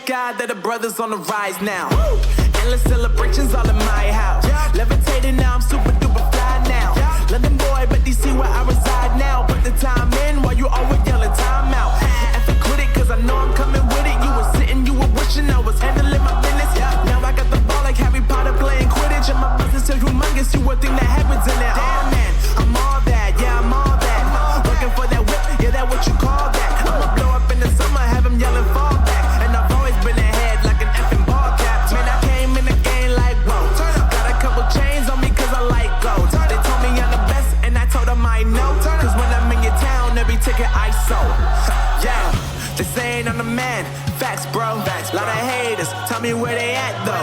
God that the brothers on the rise now. Endless celebrations all in my house. Levitating now, I'm super duper fly now. London boy, but DC where I reside now. Put the time in while you always yelling time out. And if quit it, cause I know I'm coming with it. You were sitting, you were wishing I was handling my business. Now I got the ball like Harry Potter playing Quidditch. And my business is humongous, you would think that happens in there. Damn man, I'm all that, yeah, I'm all that. Looking for that whip, yeah, that what you call that. I'ma blow up in the summer, have him yelling fall back. And I've always been ahead like an effing ball cap. Man, I came in the game like, whoa. Got a couple chains on me cause I like gold. They told me I'm the best and I told them I know. Cause when I'm in your town, every ticket I sold. Yeah, they saying I'm the man. Facts, bro. Facts, lot of haters. Tell me where they at, though.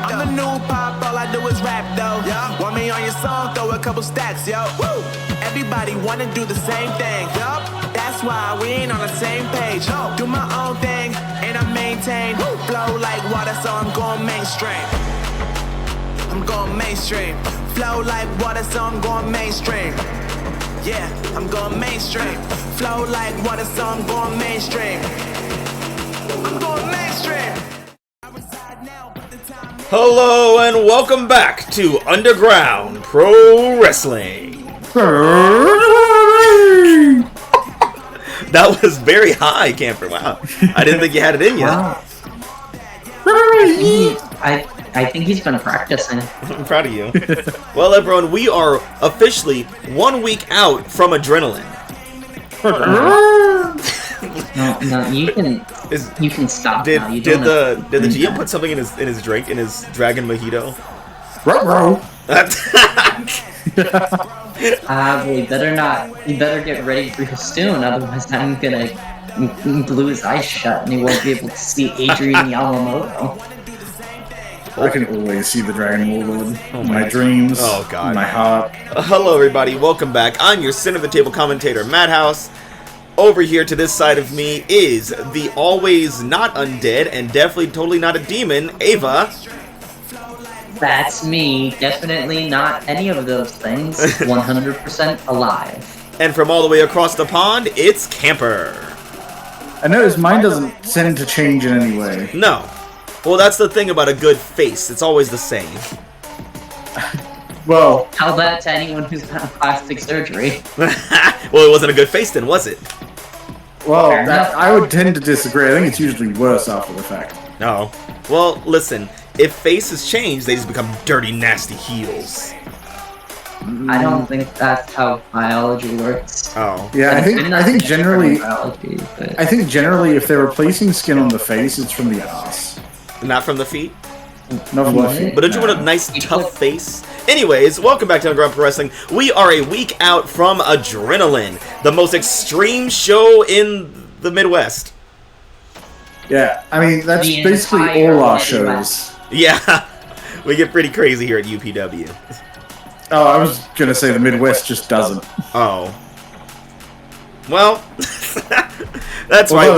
I'm the new pop, all I do is rap, though. Want me on your song, throw a couple stacks, yo. Woo! Everybody wanna do the same thing, yup. That's why we ain't on the same page. Do my own thing, and I maintain. Flow like water, so I'm going mainstream. I'm going mainstream. Flow like water, so I'm going mainstream. Yeah, I'm going mainstream. Flow like water, so I'm going mainstream. I'm going mainstream. Hello and welcome back to Underground Pro Wrestling. That was very high, Camper. Wow. I didn't think you had it in yet. Wow. I think he's been practicing. I'm proud of you. Well, everyone, we are officially 1 week out from Adrenaline. No, you can stop now. You Did the GM put something in his drink, in his Dragon Mojito? Ruh-roh. You better not. You better get ready real soon, otherwise I'm gonna glue his eyes shut and he won't be able to see Adrian Yamamoto. I can always see the Dragon Lord in my dreams. Oh God, in my heart. Hello, everybody. Welcome back. I'm your center of the table commentator, Madhouse. Over here to this side of me is the always not undead and definitely totally not a demon, Ava. That's me. Definitely not any of those things. 100% alive. And from all the way across the pond, it's Camper. I notice mine doesn't tend to change in any way. No. Well, that's the thing about a good face. It's always the same. Well, tell that to anyone who's had plastic surgery. Well, it wasn't a good face then, was it? Well, I would tend to disagree. I think it's usually worse after the fact. No. Well, listen. If faces change, they just become dirty, nasty heels. I don't think that's how biology works. Oh. Yeah, I think generally, biology, but... I think generally, if they're replacing skin on the face, it's from the ass. Not from the feet? Not from the feet. But don't you want a nice, tough face? Anyways, welcome back to Underground Pro Wrestling. We are a week out from Adrenaline, the most extreme show in the Midwest. Yeah, I mean, that's basically all our shows. Yeah, we get pretty crazy here at UPW. Oh, I was going to say the Midwest just doesn't. Oh. Well, that's right.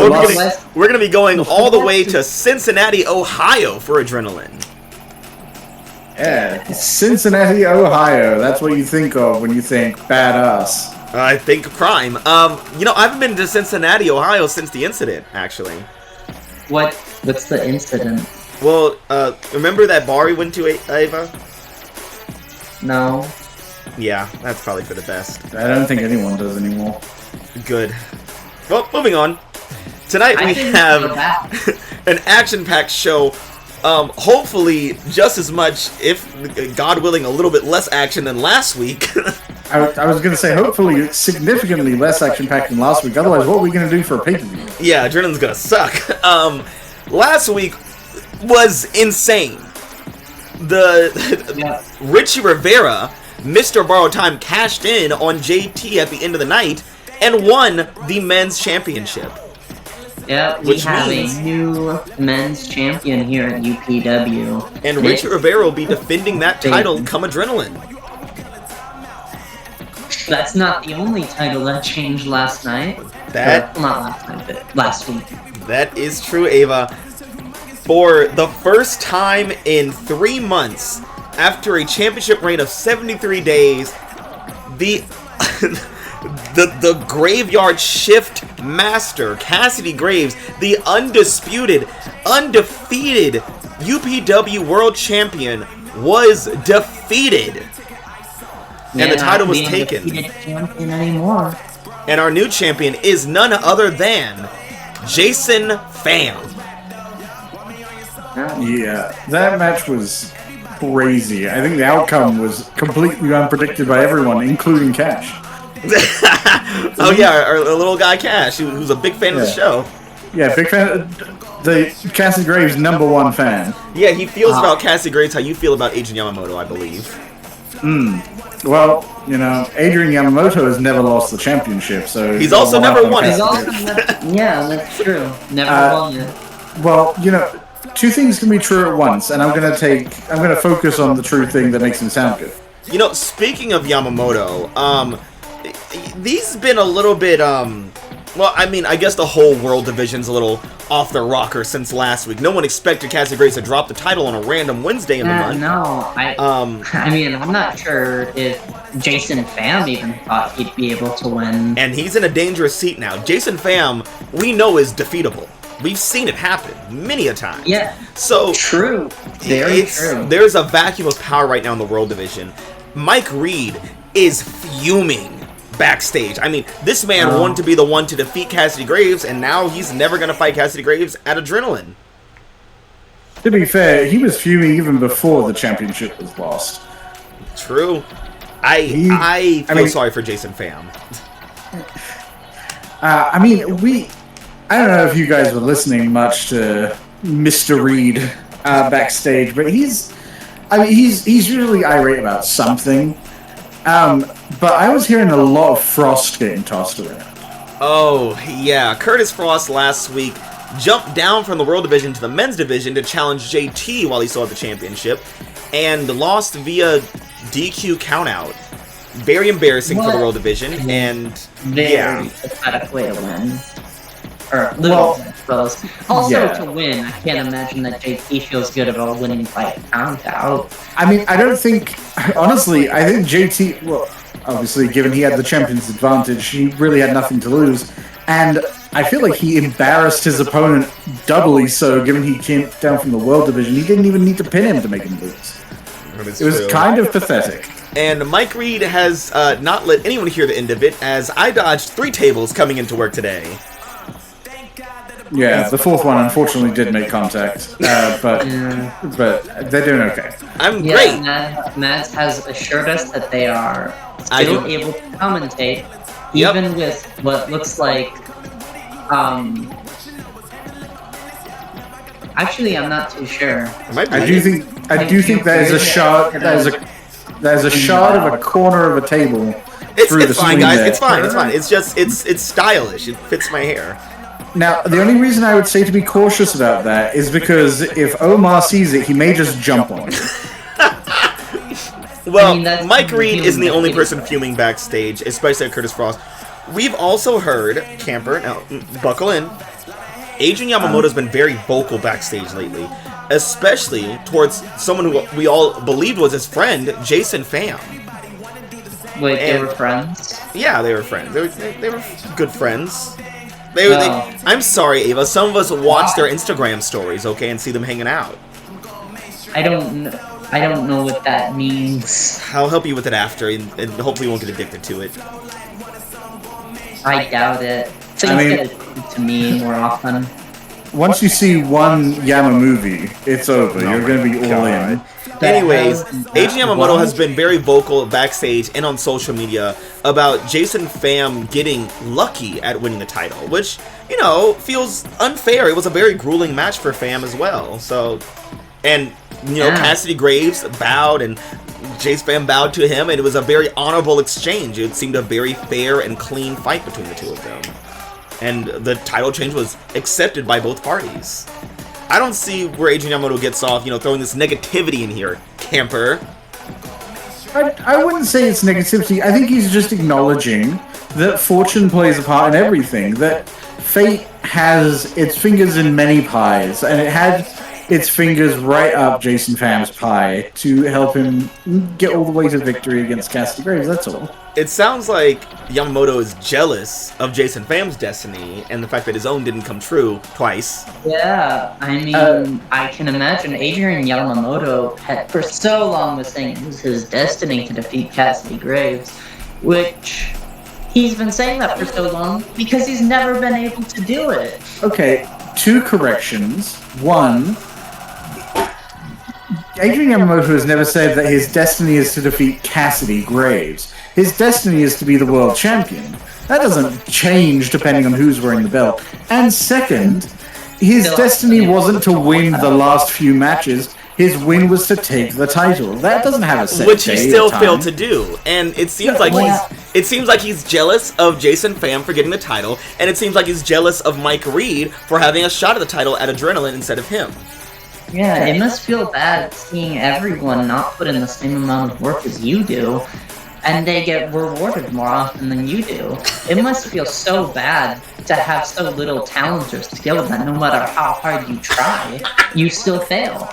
We're going to be going all the way to Cincinnati, Ohio for Adrenaline. Yeah, Cincinnati, Ohio. That's what you think of when you think badass. I think crime. I haven't been to Cincinnati, Ohio since the incident, actually. What's the incident? Well, remember that bar we went to, Ava? No. Yeah, that's probably for the best. I don't think anyone does anymore. Good. Well, moving on. Tonight we have an action-packed show. Hopefully just as much, if God willing, a little bit less action than last week. I was going to say, hopefully significantly less action-packed than last week. Otherwise, what are we going to do for a pay-per-view? Yeah, Adrenaline's going to suck. Last week was insane. Richie Rivera, Mr. Borrowed Time, cashed in on JT at the end of the night and won the men's championship. Yeah, we have a new men's champion here at UPW. And Richie Rivera will be defending that title come Adrenaline. That's not the only title that changed last night. Not last night, but last week. That is true, Ava. For the first time in 3 months, after a championship reign of 73 days, the the graveyard shift master, Cassidy Graves, the undefeated UPW World Champion, was defeated. And the title was taken. Champion anymore. And our new champion is none other than Jason Pham. Yeah, that match was crazy. I think the outcome was completely unpredicted by everyone, including Cash. Oh yeah, our little guy Cash, who's a big fan of the show. Yeah, big fan. The Cassidy Graves #1 fan. Yeah, he feels about Cassidy Graves how you feel about Adrian Yamamoto, I believe. Well, Adrian Yamamoto has never lost the championship, so he's also never won it. Yeah, that's true. Never won it. Well, two things can be true at once, and I'm gonna focus on the true thing that makes him sound good. Speaking of Yamamoto, these been a little bit, well, I mean, I guess the whole World Division's a little off the rocker since last week. No one expected Cassidy Graves to drop the title on a random Wednesday in the month. No, I mean, I'm not sure if Jason Pham even thought he'd be able to win. And he's in a dangerous seat now. Jason Pham, we know, is defeatable. We've seen it happen many a time. Yeah. So true. Very true. There's a vacuum of power right now in the World Division. Mike Reed is fuming backstage. I mean, this man wanted to be the one to defeat Cassidy Graves, and now he's never going to fight Cassidy Graves at Adrenaline. To be fair, he was fuming even before the championship was lost. True. I feel sorry for Jason Pham. I don't know if you guys were listening much to Mr. Reed backstage, but he's usually irate about something. But I was hearing a lot of Frost getting tossed around. Oh, yeah. Kurtis Frost last week jumped down from the World Division to the Men's Division to challenge JT while he still had the championship, and lost via DQ countout. Very embarrassing for the World Division, and very pathetic way to win. Or to win, I can't imagine that JT feels good about winning by countout. I mean, I don't think, honestly, I think JT, well, obviously, given he had the champion's advantage, he really had nothing to lose. And I feel like he embarrassed his opponent doubly so, given he came down from the World Division. He didn't even need to pin him to make him lose. It was kind of pathetic. And Mike Reed has not let anyone hear the end of it, as I dodged 3 tables coming into work today. Yeah, the fourth one unfortunately did make contact, but they're doing okay. I'm great. Mads has assured us that they are still able to commentate, even with what looks like. Actually, I'm not too sure. I do think that is a shot. That is a shot of a corner of a table. It's fine, guys. It's fine. It's just it's stylish. It fits my hair. Now, the only reason I would say to be cautious about that is because if Omar sees it, he may just jump on it. Well, Mike Reed isn't the only person fuming backstage, especially at Kurtis Frost. We've also heard, Camper, now buckle in, Adrian Yamamoto's been very vocal backstage lately, especially towards someone who we all believed was his friend, Jason Pham. Wait, they were friends? Yeah, they were friends. They were good friends. I'm sorry, Ava. Some of us watch their Instagram stories, okay, and see them hanging out. I don't know what that means. I'll help you with it after, and hopefully you won't get addicted to it. I doubt it. Things get addicted to me more often. Once you see one Yama movie, it's over. You're going to be all in. Anyways, Adrian Yamamoto has been very vocal backstage and on social media about Jason Pham getting lucky at winning the title, which, feels unfair. It was a very grueling match for Pham as well. So, and, Cassidy Graves bowed and Jason Pham bowed to him, and it was a very honorable exchange. It seemed a very fair and clean fight between the two of them. And the title change was accepted by both parties. I don't see where Adrian Yamamoto gets off, throwing this negativity in here, Camper. I wouldn't say it's negativity. I think he's just acknowledging that fortune plays a part in everything. That fate has its fingers in many pies, and it had its fingers right up Jason Pham's pie to help him get all the way to victory against Cassidy Graves, that's all. It sounds like Yamamoto is jealous of Jason Pham's destiny and the fact that his own didn't come true twice. Yeah, I mean, I can imagine Adrian Yamamoto had for so long was saying it was his destiny to defeat Cassidy Graves, which he's been saying that for so long because he's never been able to do it. Okay, 2 corrections. 1, Adrian Yamamoto has never said that his destiny is to defeat Cassidy Graves. His destiny is to be the world champion. That doesn't change depending on who's wearing the belt. And second, his destiny wasn't to win the last few matches. His win was to take the title. That doesn't have a set which he day still or time. failed to do. And it seems like he's jealous of Jason Pham for getting the title, and it seems like he's jealous of Mike Reed for having a shot at the title at Adrenaline instead of him. Yeah, it must feel bad seeing everyone not put in the same amount of work as you do, and they get rewarded more often than you do. It must feel so bad to have so little talent or skill that no matter how hard you try, you still fail.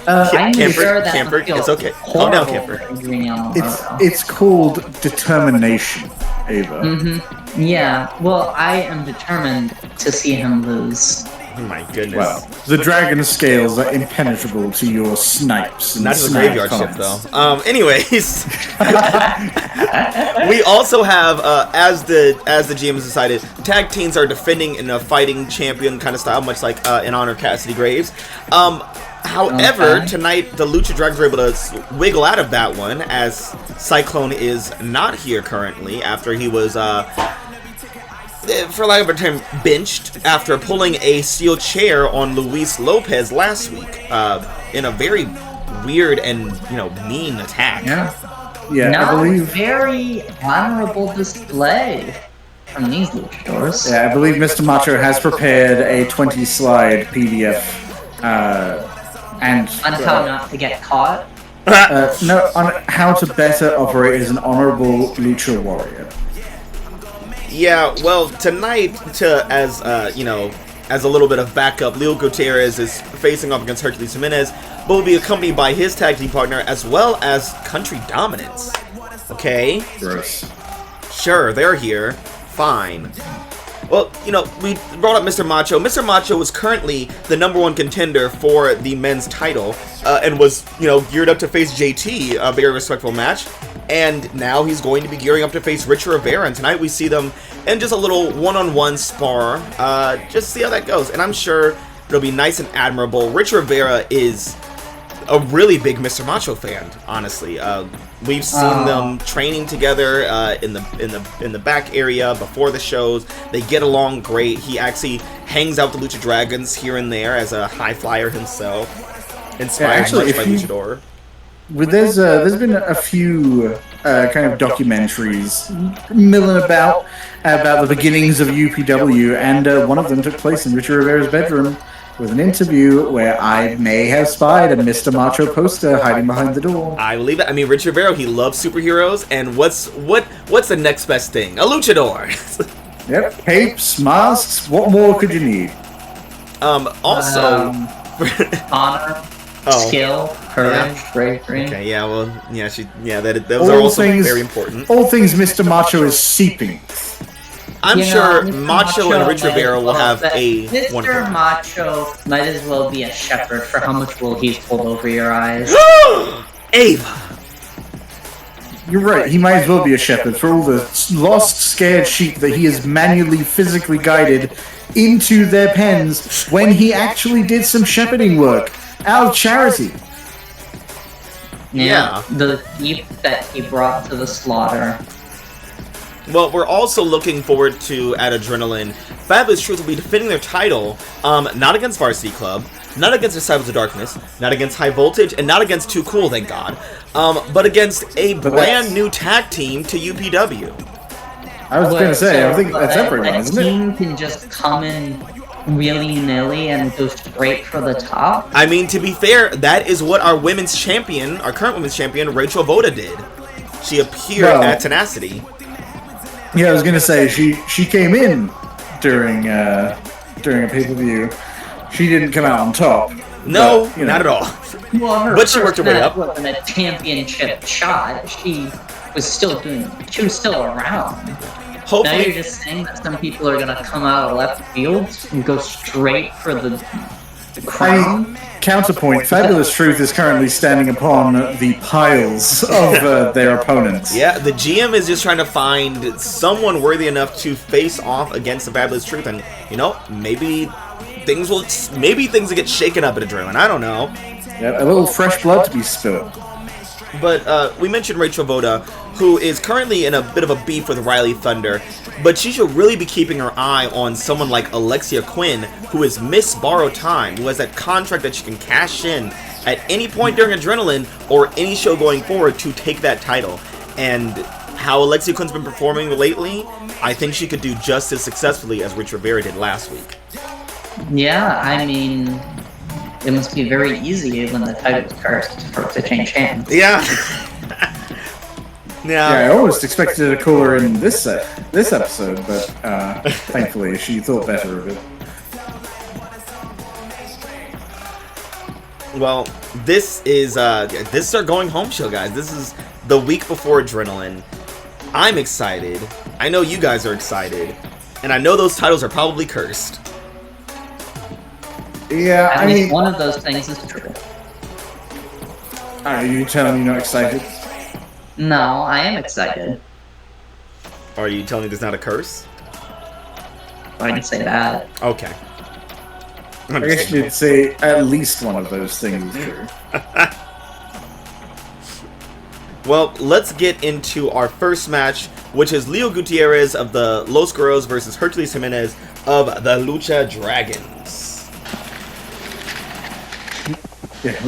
I'm sure that Camper, feels it's okay. Calm down, Camper. It's called determination, Ava. Mm-hmm. Yeah, well, I am determined to see him lose. Oh my goodness. Well, the dragon scales are impenetrable to your snipes. And Not to the snipe graveyard shift, comments. though. Anyways, we also have, as the GM has decided, tag teams are defending in a fighting champion kind of style, much like in honor of Cassidy Graves. However, tonight the Lucha Dragons were able to wiggle out of that one, as Cyclone is not here currently after he was, for lack of a term, benched after pulling a steel chair on Luis Lopez last week in a very weird and mean attack. Yeah, Not I believe. very honorable display from these luchadors. Yeah, I believe Mr. Macho has prepared a 20-slide PDF. On how not to get caught. on how to better operate as an honorable lucha warrior. Yeah, well, tonight, as a little bit of backup, Leo Gutierrez is facing off against Hercules Jimenez, but will be accompanied by his tag team partner as well as Country Dominance. Okay? Gross. Sure, they're here. Fine. Well, we brought up Mr. Macho. Mr. Macho was currently the #1 contender for the men's title, and was, geared up to face JT, a very respectful match. And now he's going to be gearing up to face Richie Rivera, and tonight we see them in just a little one-on-one spar, just see how that goes. And I'm sure it'll be nice and admirable. Richie Rivera is a really big Mr. Macho fan, honestly. We've seen them training together in the back area before the shows. They get along great. He actually hangs out with the Lucha Dragons here and there as a high flyer himself, inspired much by Luchador. There's been a few kind of documentaries milling about the beginnings of UPW, and one of them took place in Richie Rivera's bedroom with an interview where I may have spied a Mr. Macho poster hiding behind the door. I believe it. I mean, Richie Rivera, he loves superheroes, and what's the next best thing? A luchador. Yep, capes, masks. What more could you need? Also, honor, skill, courage, bravery. Okay, yeah, well, those are also very important. All things Mr. Macho is seeping. I'm sure Macho and Richie Rivera will have a wonderful Mr. Macho might as well be a shepherd for how much wool he's pulled over your eyes. Ava! You're right, he might as well be a shepherd for all the lost, scared sheep that he has manually, physically guided into their pens when he actually did some shepherding work out of charity. Yeah. The sheep that he brought to the slaughter. Well, we're also looking forward to, at Adrenaline, Fabulous Truth will be defending their title, not against Varsity Club, not against Disciples of Darkness, not against High Voltage, and not against Too Cool, thank God, but against a brand new tag team to UPW. I was going to say, I think that's everyone, isn't it? A team can just come in willy-nilly and go straight for the top? I mean, to be fair, that is what our women's champion, our current women's champion, Rachel Voda did. She appeared at Tenacity. Yeah, I was gonna say she came in during a pay-per-view, she didn't come out on top. No, but, not at all. Well, her But she worked her way up. wasn't a championship shot. She was still around. Now Hopefully, you're just saying that some people are gonna come out of left field and go straight for the crown. Counterpoint, Fabulous Truth is currently standing upon the piles of their opponents. yeah, the GM is just trying to find someone worthy enough to face off against the Fabulous Truth, and maybe things will get shaken up at Adrenaline. I don't know. Yeah, a little fresh blood to be spilled. But we mentioned Rachel Voda, who is currently in a bit of a beef with Rhylee Thunder, but she should really be keeping her eye on someone like Alexia Quinn, who is Miss Borrowed Time, who has that contract that she can cash in at any point during Adrenaline or any show going forward to take that title. And how Alexia Quinn's been performing lately, I think she could do just as successfully as Rich Rivera did last week. Yeah, I mean, it must be very easy when the title's cursed for it to change hands. Yeah. Yeah, I almost expected a cooler in this episode, but thankfully she thought better of it. Well, this is our going home show, guys. This is the week before Adrenaline. I'm excited. I know you guys are excited, and I know those titles are probably cursed. Yeah, At least one of those things is true. Are you telling me you're not excited? No, I am excited. Are you telling me there's not a curse? I didn't say that. Okay. I guess you'd say at least one of those things is true. Well, let's get into our first match, which is Leo Gutierrez of the Los Guerreros versus Hercules Jimenez of the Lucha Dragons. Yeah,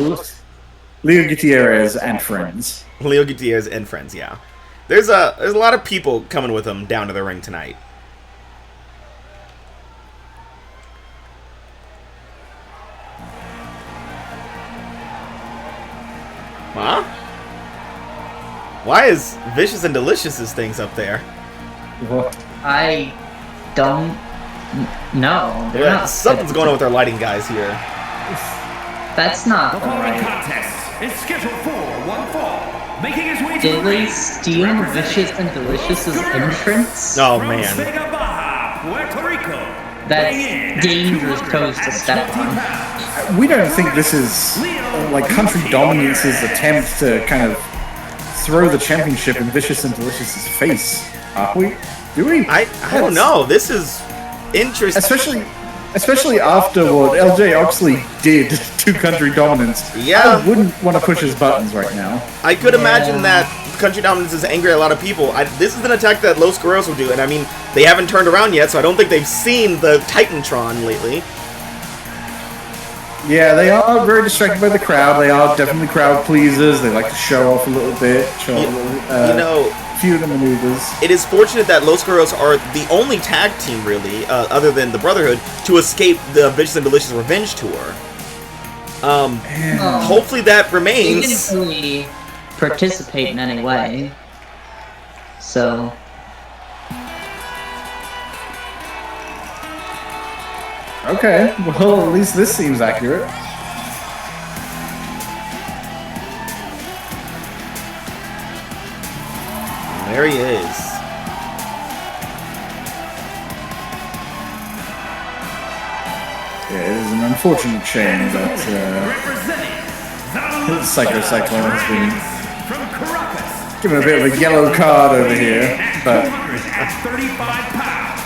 Leo Gutierrez and friends. Leo Gutierrez and friends, yeah. There's a lot of people coming with him down to the ring tonight. Huh? Why is Vicious and Delicious's things up there? What? I don't know. They're Yeah, not something's going on with our lighting guys here. That's not The following right. contest is scheduled for one fall. Making his way to Did the they ring, steal Vicious and Delicious's entrance? Oh, from man. Vega Baja, Puerto Rico. That's weighing in dangerous at toes to step 220 on. pounds. We don't think this is like Country Dominance's attempt to kind of throw the championship in Vicious and Delicious's face, are we? Do we? I don't know. This is interesting. Especially after what LJ Oxley did to Country Dominance. Yeah. I wouldn't want to push his buttons right now. I could imagine that Country Dominance is angry at a lot of people. This is an attack that Los Guerreros will do, and I mean, they haven't turned around yet, so I don't think they've seen the Titantron lately. Yeah, they are very distracted by the crowd. They are definitely crowd pleasers. They like to show off a little bit, show off a little, few of the maneuvers. It is fortunate that Los Guerreros are the only tag team, really, other than the Brotherhood, to escape the Vicious and Delicious Revenge Tour. Hopefully that They remains. didn't really participate in any way. So, Okay, well, at least this seems accurate. There he is. Yeah, it is an unfortunate shame that Psycho Cyclone has been From Caracas, given a bit of a yellow card over here, but 235 pounds.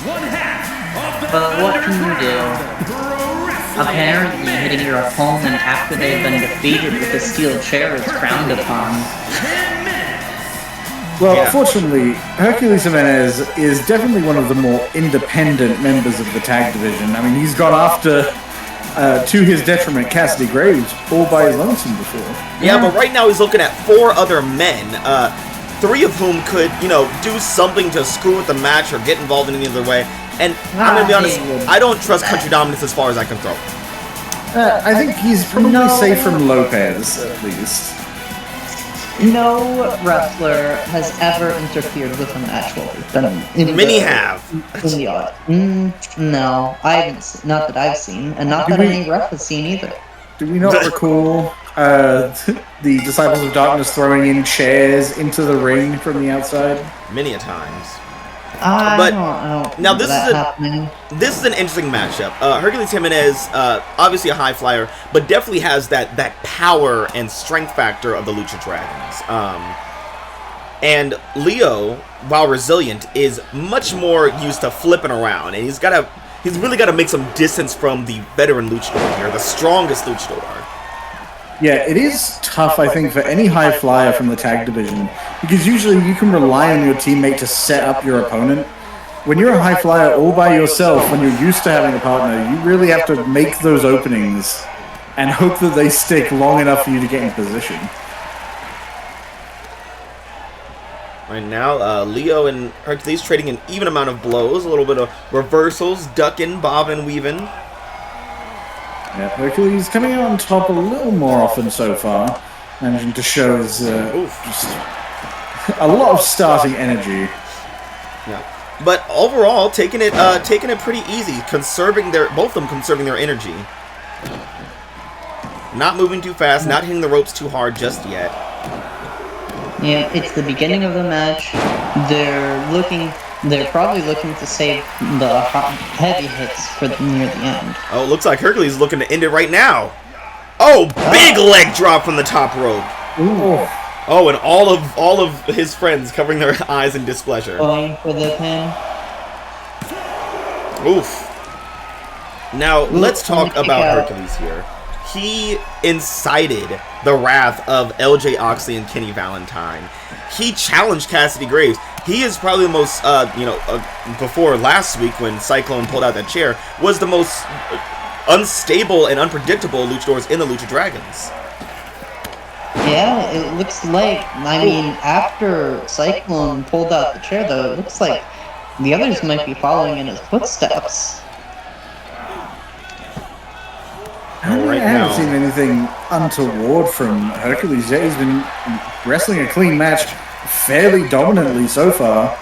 One half of the but what can you do? Pro Wrestling Apparently, hitting your opponent after they've been defeated with a steel chair is frowned upon. well, Yeah. fortunately, Hercules Jimenez is definitely one of the more independent members of the tag division. I mean, he's gone after, to his detriment, Cassidy Graves all by his lonesome before. Yeah, but right now he's looking at 4 other men, 3 of whom could, do something to screw with the match or get involved in any other way. And I'm going to be honest, I don't trust Country Dominance as far as I can throw. I think he's probably safe from Lopez, at least. No wrestler has ever interfered with a match while we've been Many have. In the audience. No, I haven't. Not that I've seen, and not that any ref has seen either. Do we not recall the Disciples of Darkness throwing in chairs into the ring from the outside? Many a times. I don't now happening. this is an interesting matchup. Hercules Jimenez, obviously a high flyer, but definitely has that power and strength factor of the Lucha Dragons. And Leo, while resilient, is much more used to flipping around, and he's really got to make some distance from the veteran luchador here, the strongest luchador. Yeah, it is tough, I think, for any high flyer from the tag division, because usually you can rely on your teammate to set up your opponent. When you're a high flyer all by yourself, when you're used to having a partner, you really have to make those openings and hope that they stick long enough for you to get in position. Right now, Leo and Hercules trading an even amount of blows, a little bit of reversals, ducking, bobbing, weaving. Yeah, Hercules coming out on top a little more often so far, managing to show his just a lot of starting energy. Yeah, but overall, taking it pretty easy, both of them conserving their energy, not moving too fast, not hitting the ropes too hard just yet. Yeah, it's the beginning of the match. They're probably looking to save the heavy hits for near the end. Oh, it looks like Hercules is looking to end it right now. Oh, big leg drop from the top rope. Ooh. Oh, and all of his friends covering their eyes in displeasure. Going for the pin. Oof. Now, let's talk about Hercules here. He incited the wrath of LJ Oxley and Kenny Valentine. He challenged Cassidy Graves. He is probably the most, before last week when Cyclone pulled out that chair, was the most unstable and unpredictable luchadors in the Lucha Dragons. Yeah, it looks like, after Cyclone pulled out the chair, though, it looks like the others might be following in his footsteps. I haven't seen anything untoward from Hercules yet. He's been wrestling a clean match fairly dominantly so far.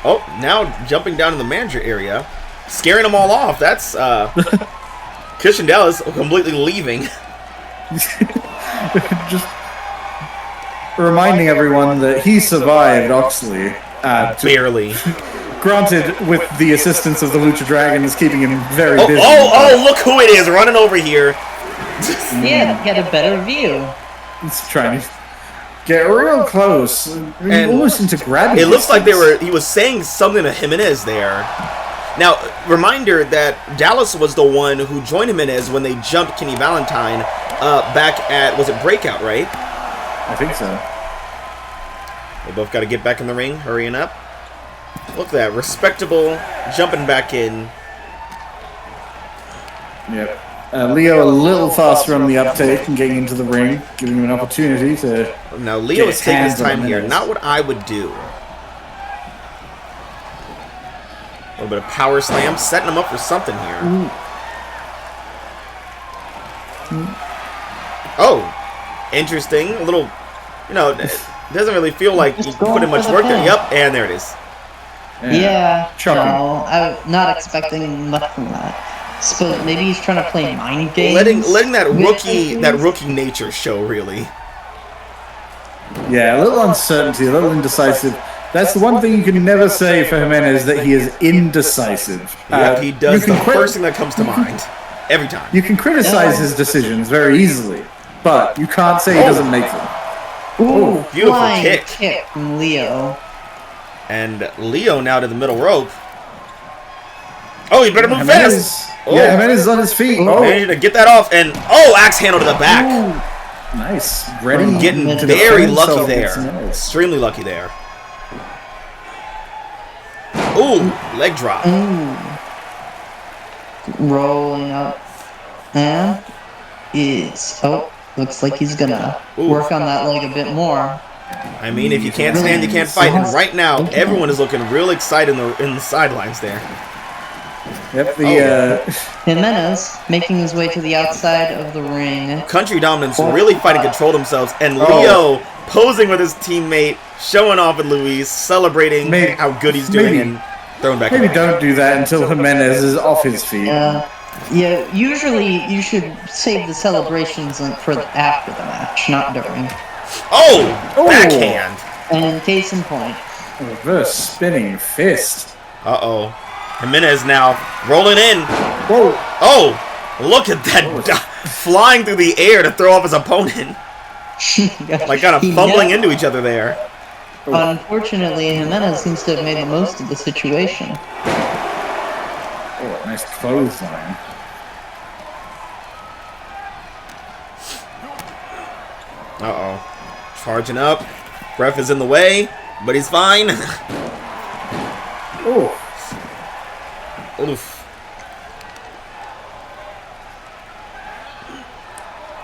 Oh, now jumping down in the manager area, scaring them all off. That's Christian Dallas completely leaving. Just reminding everyone that he survived Oxley. Barely. Granted, with the assistance of the Lucha Dragons keeping him very busy. Oh, look who it is running over here. Yeah, get a better view. He's trying to get real close. And almost into grabbing. It looks like he was saying something to Jimenez there. Now, reminder that Dallas was the one who joined Jimenez when they jumped Kenny Valentine back at, was it Breakout, right? I think so. They both got to get back in the ring, hurrying up. Look at that, respectable, jumping back in. Yep. Leo a little faster on the uptake and getting into the ring, giving him an opportunity to. Now Leo is taking his time here, not what I would do. A little bit of power slam, setting him up for something here. Oh, interesting. A little, it doesn't really feel like he put in much work there. Yep, and there it is. Yeah, no, I'm not expecting much from that. So maybe he's trying to play mind games. Letting that rookie nature show, really. Yeah, a little uncertainty, a little indecisive. That's the one thing you can never say for Jimenez, that he is indecisive. Yeah, he does the first thing that comes to mind. Every time. You can criticize his decisions very easily, but you can't say he doesn't make them. Ooh, beautiful kick from Leo. And Leo now to the middle rope. Oh, you better move Jimenez, fast. Yeah, Jimenez is on his feet. Managed to get that off, and axe handle to the back. Ooh, nice. Ready. Getting very lucky there. Extremely lucky there. Ooh, leg drop. Rolling up. And looks like he's gonna work on that leg a bit more. I mean, if you can't stand, you can't fight. And right now, everyone is looking real excited in the sidelines there. Yep, Jimenez making his way to the outside of the ring. Country Dominance really fighting to control themselves, and Leo posing with his teammate, showing off with Luis, celebrating how good he's doing, and throwing back. Maybe don't do that until Jimenez is off his feet. Yeah, usually you should save the celebrations for after the match, not during. Oh! Backhand! And case in point. Reverse spinning fist. Uh-oh. Jimenez now rolling in. Whoa! Oh! Look at that! Flying through the air to throw off his opponent. Like kind of fumbling into each other there. Unfortunately, Jimenez seems to have made the most of the situation. Oh, nice clothesline. Uh-oh. Charging up. Ref is in the way, but he's fine. Oh. Oof.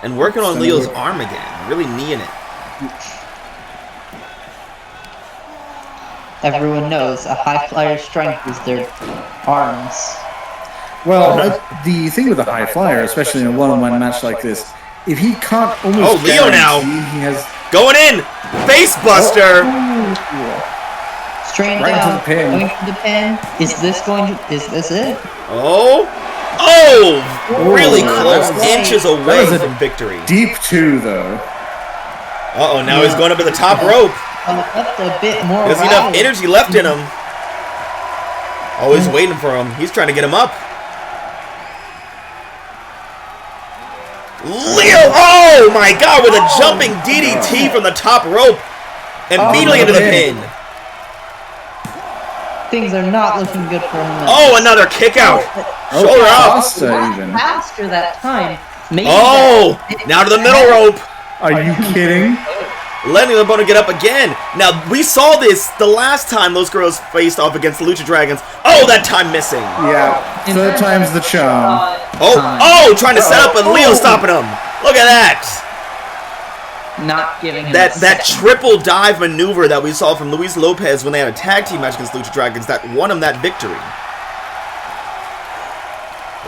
And working on Leo's arm again. Really kneeing it. Everyone knows a high flyer's strength is their arms. Well, the thing with a high flyer, especially in a one-on-one match like this, if he can't almost Leo now he has going in, face buster. Straight Right down, into the pin. going for the pin. Is this it? Oh, really close, inches away from victory. Deep 2 though. Uh-oh, now he's going up to the top rope. Left a bit more. There's enough energy left in him. Oh, he's waiting for him. He's trying to get him up. Leo! Oh my God! With a jumping DDT from the top rope and beetling into the pin. Things are not looking good for him. Oh, another kick out. Shoulder up. Faster that time. Maybe now to the middle rope. Are you kidding? Letting the opponent get up again. Now, we saw this the last time those girls faced off against the Lucha Dragons. Oh, that time missing. Yeah, third time's the charm. Trying to set up, but Leo stopping him. Look at that. Not giving him that triple dive maneuver that we saw from Luis Lopez when they had a tag team match against Lucha Dragons that won him that victory.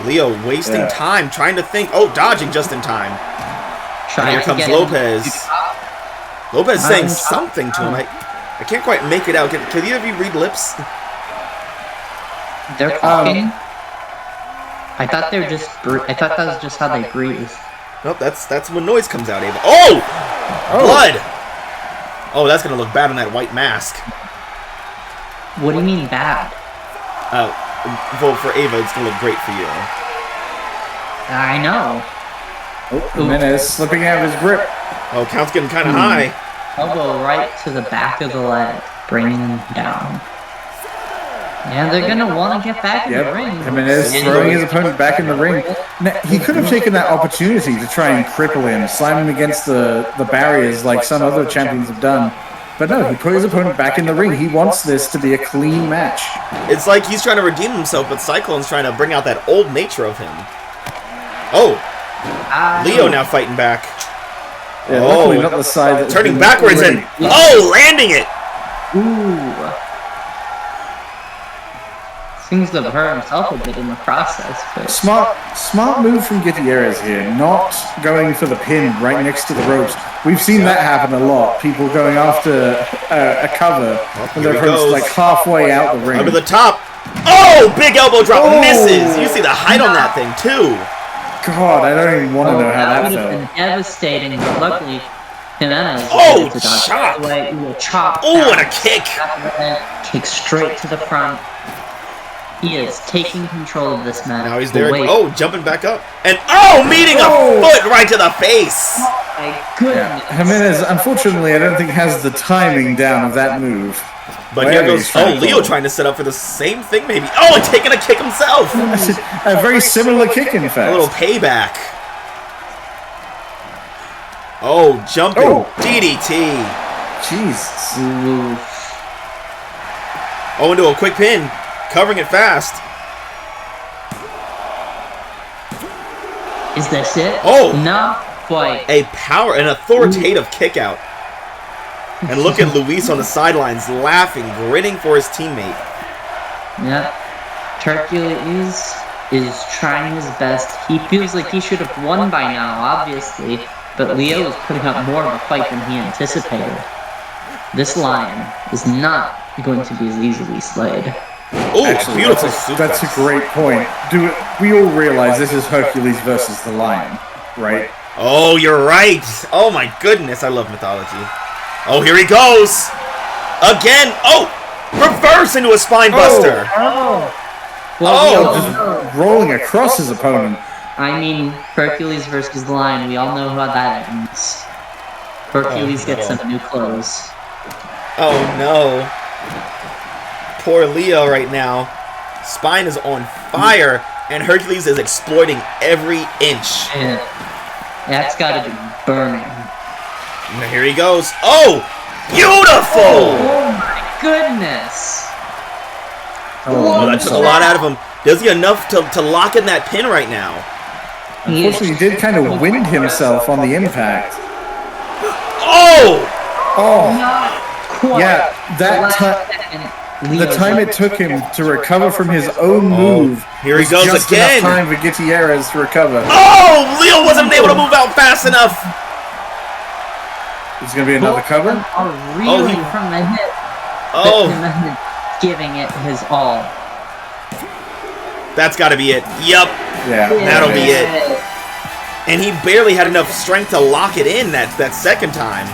Leo wasting time, trying to think. Oh, dodging just in time. And here comes Lopez. Lopez saying something to him. I can't quite make it out. Can either of you read lips? They're talking. I thought they were just. I thought that was just how they breathe. Nope, that's when noise comes out, Ava. Oh! Blood! Oh, that's gonna look bad on that white mask. What do you mean bad? Vote for Ava. It's gonna look great for you. I know. Jimenez slipping out of his grip. Oh, count's getting kind of high. Elbow right to the back of the leg, bringing him down. Yeah, they're gonna want to get back in the ring. Jimenez throwing his opponent back in the ring. Now, he could have taken that opportunity to try and cripple him, slam him against the barriers like some other champions have done. But no, he put his opponent back in the ring. He wants this to be a clean match. It's like he's trying to redeem himself, but Cyclone's trying to bring out that old nature of him. Oh! Leo now fighting back. Yeah, luckily not the side that turning backwards and landing it. Ooh. Seems to have hurt himself a bit in the process. But Smart move from Gutierrez here, not going for the pin right next to the ropes. We've seen that happen a lot. People going after a cover when their opponent's like halfway out the ring. Under the top. Oh, big elbow drop misses. You see the height on that thing too. God, I don't even want to know how that would felt. have been devastating, but luckily Jimenez chop. Chop. Oh, and a kick. Kick straight to the front. He is taking control of this match. Now he's there. Oh, jumping back up. And meeting a foot right to the face. Oh my goodness. Yeah. Jimenez, unfortunately, I don't think has the timing down of that move. But here goes Leo trying to set up for the same thing, maybe. Oh, and taking a kick himself. A very similar kick, in fact. A little payback. Oh, jumping DDT. Jesus. Oh, into a quick pin. Covering it fast. Is this it? Oh! Not quite. An authoritative kick out. And look at Luis on the sidelines, laughing, grinning for his teammate. Yeah. Hercules is trying his best. He feels like he should have won by now, obviously. but Leo is putting up more of a fight than he anticipated. This lion is not going to be as easily slayed. Oh, beautiful suplex. That's a great point. We all realize this is Hercules versus the lion, right? Oh, you're right. Oh my goodness, I love mythology. Oh, here he goes. Again. Oh, reverse into a spine buster. Just rolling across his opponent. I mean, Hercules versus the lion, we all know how that ends. Hercules gets some new clothes. Oh no. Poor Leo right now. Spine is on fire, and Hercules is exploiting every inch. Yeah. That's gotta be burning. Now here he goes. Oh! Beautiful! Oh my goodness! Oh, that took a lot out of him. Does he enough to lock in that pin right now? Unfortunately, he did kind of wind himself on the impact. Oh! Yeah, the time it took him to recover from his own move. Here he goes just again. Enough time for Gutierrez to recover. Oh! Leo wasn't able to move out fast enough. There's going to be another cover. Reeling from the hit. Giving it his all. That's got to be it. Yup. Yeah. That'll be it. And he barely had enough strength to lock it in that second time.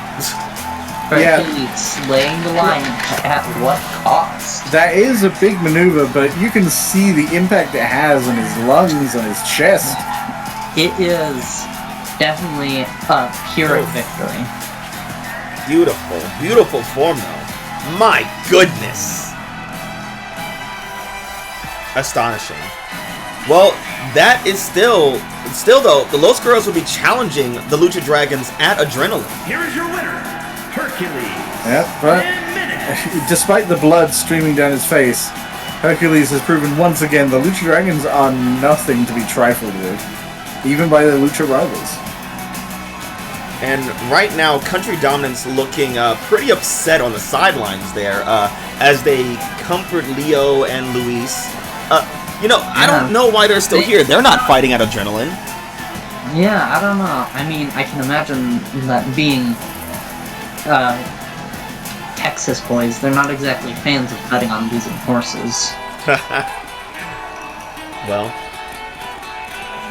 Hercules slaying the lion at what cost? That is a big maneuver, but you can see the impact it has on his lungs, on his chest. It is definitely a pure victory. Beautiful. Beautiful form, though. My goodness. Astonishing. Well, that is still though, the Los Guerreros will be challenging the Lucha Dragons at Adrenaline. Here is your winner, Hercules. Yep, but despite the blood streaming down his face, Hercules has proven once again the Lucha Dragons are nothing to be trifled with, even by their Lucha rivals. And right now, Country Dominance looking pretty upset on the sidelines there as they comfort Leo and Luis. I don't know why they're still here. They're not fighting at Adrenaline. Yeah, I don't know. I mean, I can imagine that being Texas boys, they're not exactly fans of betting on losing horses. Well.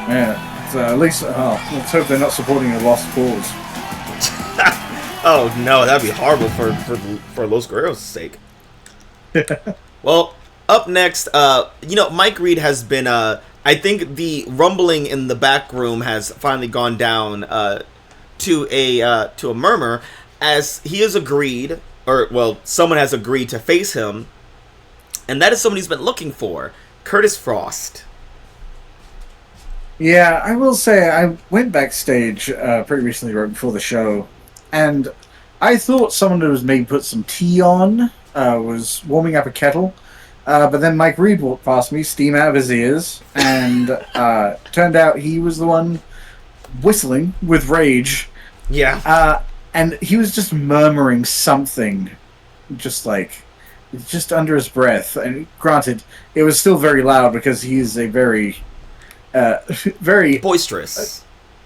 Yeah, so at least, let's hope they're not supporting a lost cause. Oh no, that'd be horrible for Los Guerreros' sake. Well, up next, Mike Reed has been, I think the rumbling in the back room has finally gone down to a murmur, as he has agreed, someone has agreed to face him, and that is someone he's been looking for, Kurtis Frost. Yeah, I will say I went backstage pretty recently, right before the show, and I thought someone who was maybe put some tea on was warming up a kettle. But then Mike Reed walked past me, steam out of his ears, and turned out he was the one whistling with rage. Yeah. And he was just murmuring something, just under his breath. And granted, it was still very loud because he is a very boisterous.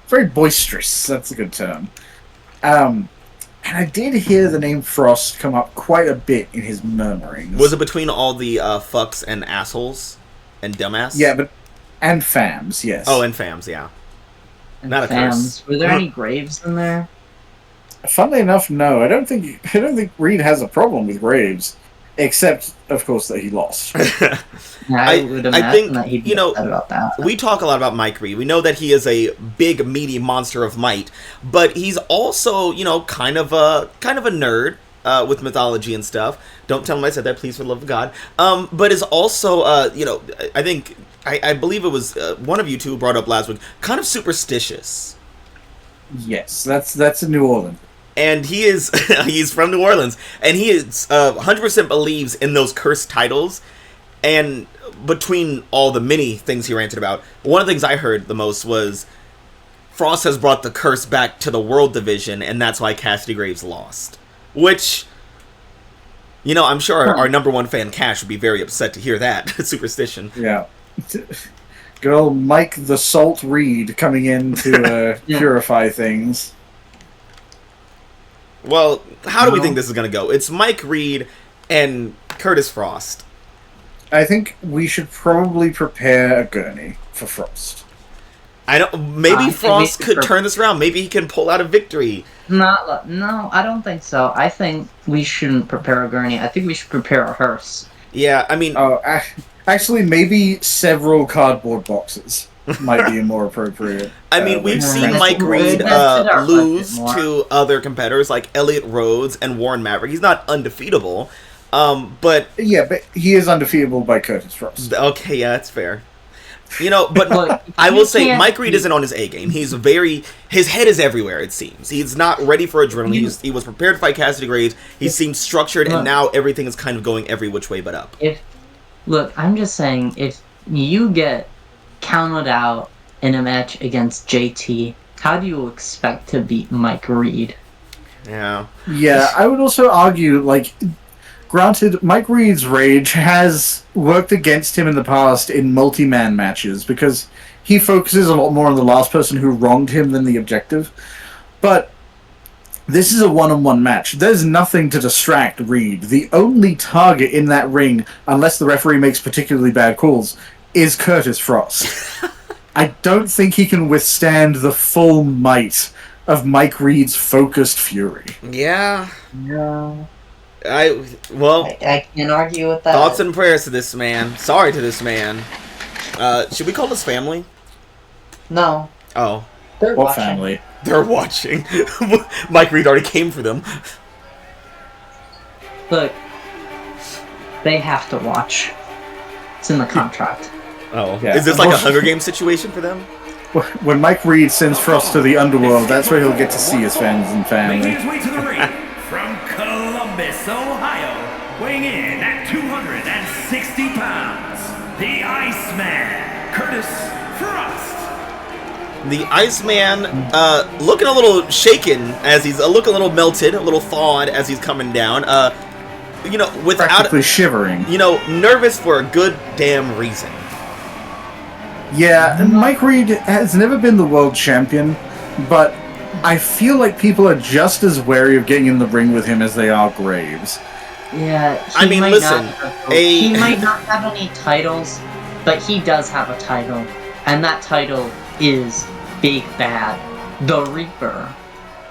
Very boisterous, that's a good term. And I did hear the name Frost come up quite a bit in his murmurings. Was it between all the fucks and assholes and dumbass? Yeah, and Phams, yes. Oh, and Phams, yeah. And not a curse. Were there any graves in there? Funnily enough, no. I don't think Reed has a problem with graves, except, of course, that he lost. I would imagine think, that he'd be upset about that. We talk a lot about Mike Reed. We know that he is a big, meaty monster of might, but he's also, kind of a nerd with mythology and stuff. Don't tell him I said that, please, for the love of God. But is also, I believe it was one of you two who brought up last week, kind of superstitious. Yes, that's in New Orleans. And he's from New Orleans, and he is 100% believes in those cursed titles. And between all the many things he ranted about, one of the things I heard the most was Frost has brought the curse back to the World Division, and that's why Cassidy Graves lost. Which, I'm sure our number one fan, Cash, would be very upset to hear that. Superstition. Yeah. Good old Mike the Salt Reed coming in to purify things. Well, how do we think this is going to go? It's Mike Reed and Kurtis Frost. I think we should probably prepare a gurney for Frost. Maybe Frost could turn this around. Maybe he can pull out a victory. No, I don't think so. I think we shouldn't prepare a gurney. I think we should prepare a hearse. Yeah, I mean... Actually, maybe several cardboard boxes might be more appropriate. I mean, we've seen Mike Reed lose to other competitors like Elliott Rhodes and Warren Maverick. He's not undefeatable, but... Yeah, but he is undefeatable by Kurtis Frost. Okay, yeah, that's fair. You know, but look, I will say Mike Reed isn't on his A game. His head is everywhere, it seems. He's not ready for adrenaline. He was prepared to fight Cassidy Graves. He seems structured, and now everything is kind of going every which way but up. Look, I'm just saying, if you get counted out in a match against JT, how do you expect to beat Mike Reed? Yeah. Yeah, I would also argue, like... Granted, Mike Reed's rage has worked against him in the past in multi-man matches because he focuses a lot more on the last person who wronged him than the objective. But this is a one-on-one match. There's nothing to distract Reed. The only target in that ring, unless the referee makes particularly bad calls, is Kurtis Frost. I don't think he can withstand the full might of Mike Reed's focused fury. Yeah. No. I can't argue with that. Thoughts and prayers to this man. Sorry to this man. Should we call his family? No. Oh. They're what watching. Family? They're watching. Mike Reed already came for them. Look, they have to watch. It's in the contract. Oh. Yeah. Is this like a Hunger Games situation for them? When Mike Reed sends Frost to the underworld, that's where he'll get to see his fans and family. Making his way to the ring from Columbus, Ohio, weighing in at 260 pounds, the Iceman, Kurtis Frost. The Iceman, looking a little shaken as he's looking a little melted, a little thawed as he's coming down. You know, without Practically shivering. You know, nervous for a good damn reason. Yeah, and Mike Reed has never been the world champion, but I feel like people are just as wary of getting in the ring with him as they are Graves. Yeah, he might not have any titles, but he does have a title, and that title is Big Bad, the Reaper.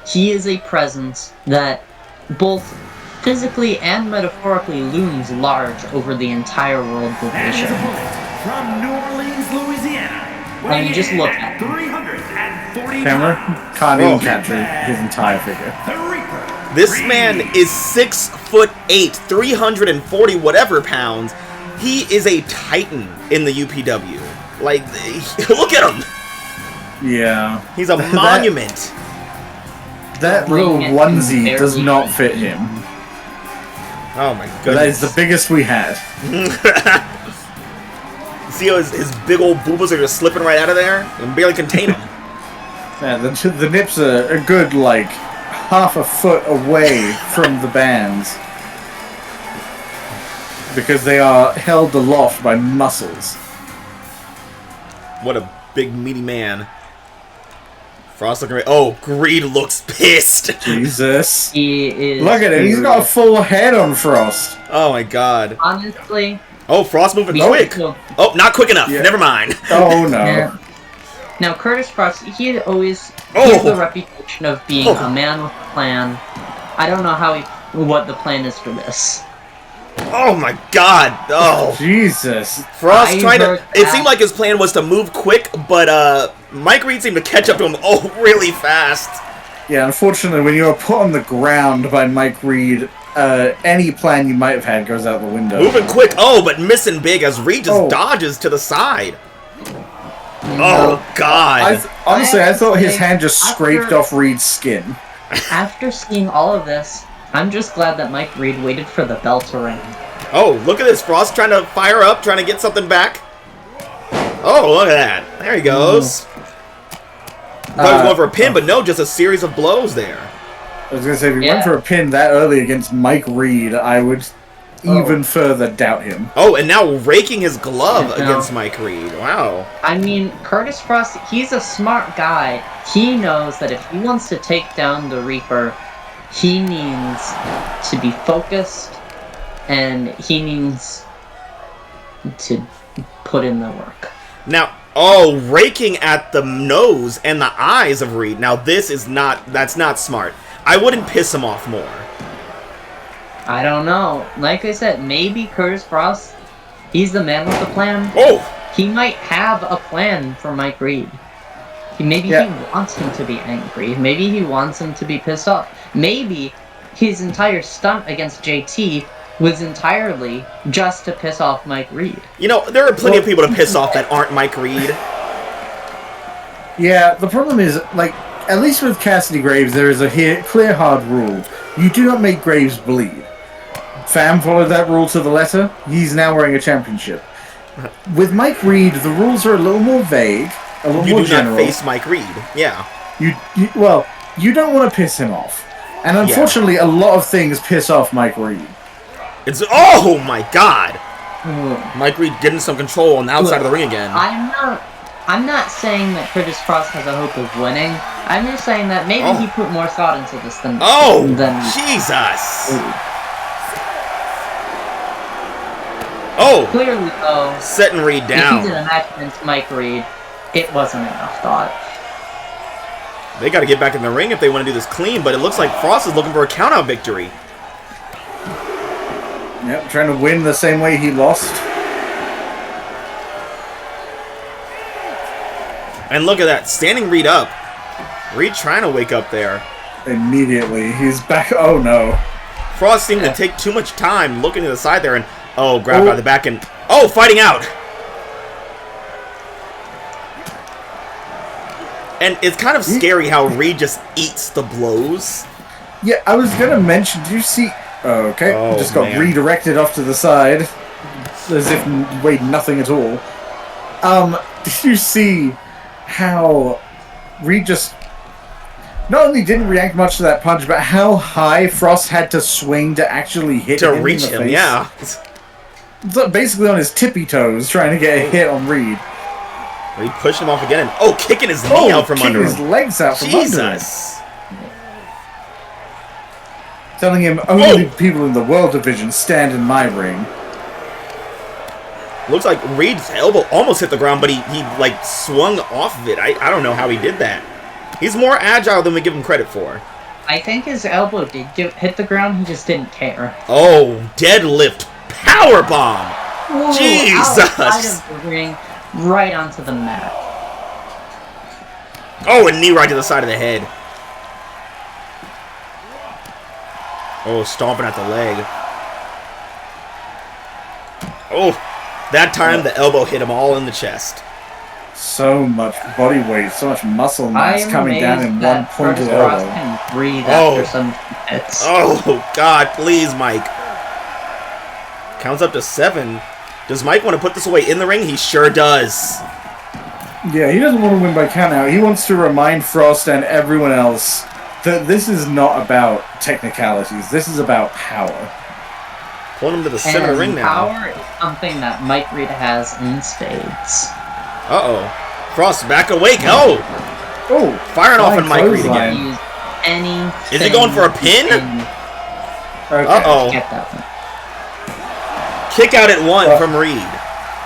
He is a presence that both physically and metaphorically looms large over the entire world division. From New Orleans, Louisiana. I mean, just look at him. 340 Camera pounds. can't even capture his entire figure. The Reaper. This man is 6'8", 340 whatever pounds. He is a titan in the UPW. Like, look at him. Yeah. He's a monument. That little onesie does not fit him. Oh my That goodness. is the biggest we had. See how his big old boobas are just slipping right out of there? You can barely contain them. Yeah, the nips are a good, like, half a foot away from the bands. Because they are held aloft by muscles. What a big meaty man. Frost looking right. Oh, Greed looks pissed. Jesus. He is. Look at him, he's got a full head on Frost. Oh my god. Honestly. Oh, Frost moving quick. Oh, not quick enough. Yeah. Never mind. Oh no. Yeah. Now, Kurtis Frost, he has the reputation of being a man with a plan. I don't know what the plan is for this. Oh my god. Oh. Jesus. Frost it seemed that. like his plan was to move quick, but Mike Reed seemed to catch up to him really fast. Yeah, unfortunately, when you are put on the ground by Mike Reed, any plan you might have had goes out the window. Moving quick. Oh, but missing big as Reed just dodges to the side. Oh, God. Honestly, I thought his hand just scraped off Reed's skin. After seeing all of this, I'm just glad that Mike Reed waited for the bell to ring. Oh, look at this. Frost trying to fire up, trying to get something back. Oh, look at that. There he goes. Thought he was going for a pin, but no, just a series of blows there. I was going to say, if he went for a pin that early against Mike Reed, I would even further doubt him. Oh, and now raking his glove against Mike Reed. Wow. I mean, Kurtis Frost, he's a smart guy. He knows that if he wants to take down the Reaper, he needs to be focused, and he needs to put in the work. Now, raking at the nose and the eyes of Reed. Now, that's not smart. I wouldn't piss him off more. I don't know. Like I said, maybe Kurtis Frost, he's the man with the plan. Oh! He might have a plan for Mike Reed. Maybe he wants him to be angry. Maybe he wants him to be pissed off. Maybe his entire stunt against JT was entirely just to piss off Mike Reed. You know, there are plenty of people to piss off that aren't Mike Reed. Yeah, the problem is, like, at least with Cassidy Graves, there is a clear, hard rule. You do not make Graves bleed. Pham followed that rule to the letter. He's now wearing a championship. With Mike Reed, the rules are a little more vague, a little more general. You do not face Mike Reed, yeah. You don't want to piss him off. And unfortunately, a lot of things piss off Mike Reed. Oh my god! Mike Reed getting some control on the outside of the ring again. I'm not saying that Kurtis Frost has a hope of winning. I'm just saying that maybe he put more thought into this than... Jesus! Clearly, though, setting Reed down. If he did a match against Mike Reed, it wasn't enough thought. They got to get back in the ring if they want to do this clean, but it looks like Frost is looking for a count-out victory. Yep, trying to win the same way he lost. And look at that, standing Reed up. Reed trying to wake up there. Immediately, he's back. Oh no. Frost seemed to take too much time looking to the side there and, grabbed by the back and, fighting out. And it's kind of scary how Reed just eats the blows. Yeah, I was going to mention, did you see... Okay, just got redirected off to the side. As if he weighed nothing at all. Did you see how Reed just... not only didn't react much to that punch, but how high Frost had to swing to actually hit him reach in the him, face? yeah. So basically on his tippy toes, trying to get a hit on Reed. Reed pushed him off again and, kicking his knee out from under him. Kicking his legs out from under him. Jesus! Telling him only people in the World Division stand in my ring. Looks like Reed's elbow almost hit the ground, but he swung off of it. I don't know how he did that. He's more agile than we give him credit for. I think his elbow did hit the ground, he just didn't care. Deadlift powerbomb! Jesus! Outside of the ring, right onto the mat. A knee right to the side of the head. Stomping at the leg. That time the elbow hit him all in the chest. So much body weight, so much muscle mass coming down in one pointed elbow. Can breathe after some hits. God, please, Mike. Counts up to 7. Does Mike want to put this away in the ring? He sure does. Yeah, he doesn't want to win by countout. He wants to remind Frost and everyone else that this is not about technicalities. This is about power. Pulling him to the center of the ring now. Power is something that Mike Reed has in spades. Frost back awake. Firing off on Mike Reed again. Is he going for a pin? Okay. Get that one. Kick out at 1 from Reed.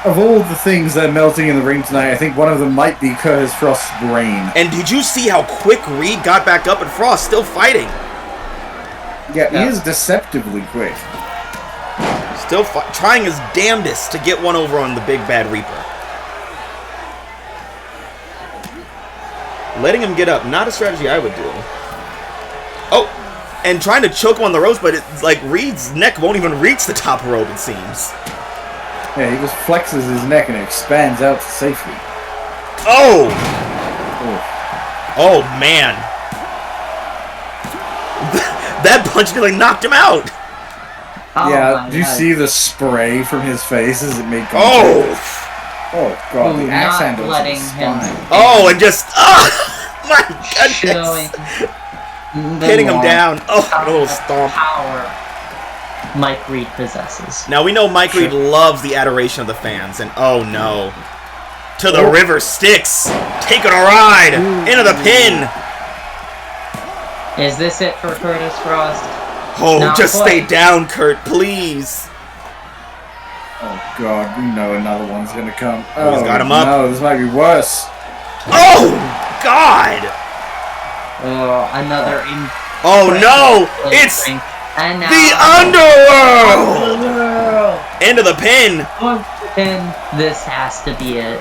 Of all the things that are melting in the ring tonight, I think one of them might be Kurtis Frost's brain. And did you see how quick Reed got back up and Frost still fighting? Yeah, he is deceptively quick. Still trying his damnedest to get one over on the Big Bad Reaper. Letting him get up, not a strategy I would do. And trying to choke him on the ropes, but it's like Reed's neck won't even reach the top rope, it seems. Yeah, he just flexes his neck and it expands out to safety. Man. That punch nearly knocked him out. Did you see the spray from his face as it made contact? God, the axe handles on his spine. And just, my goodness. Hitting him down. A little stomp. Power Mike Reed possesses. Now we know Mike Reed loves the adoration of the fans, and no. To the river Styx. Taking a ride. Into the pin. Is this it for Kurtis Frost? Oh, Not just quite. stay down, Kurt, please. Oh god, we know another one's gonna come. Oh, he's got him up. No, this might be worse. Oh, God! Oh, another Oh, no! It's and now the underworld! Into the pin. And this has to be it.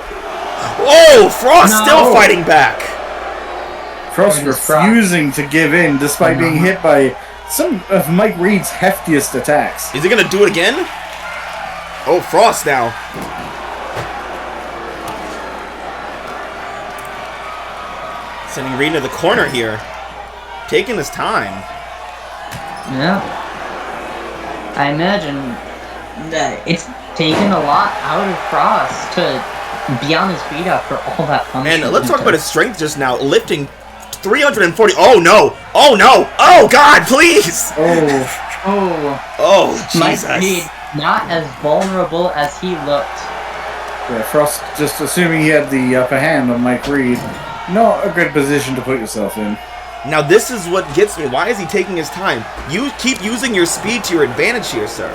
Oh, Frost No. still fighting back. Frost Kurtis Frost. refusing to give in despite being hit by some of Mike Reed's heftiest attacks. Is he gonna do it again? Oh, Frost now. Sending Reed into the corner here. Taking his time. Yeah. I imagine that it's taken a lot out of Frost to be on his feet after all that punishment. And let's talk about his strength just now. Lifting 340. Oh, no. Oh, no. Oh, God, please. Oh, Oh, Mike Jesus. Reed, not as vulnerable as he looked. yeah, Frost just assuming he had the upper hand on Mike Reed. Not a good position to put yourself in. Now, this is what gets me. Why is he taking his time? You keep using your speed to your advantage here, sir.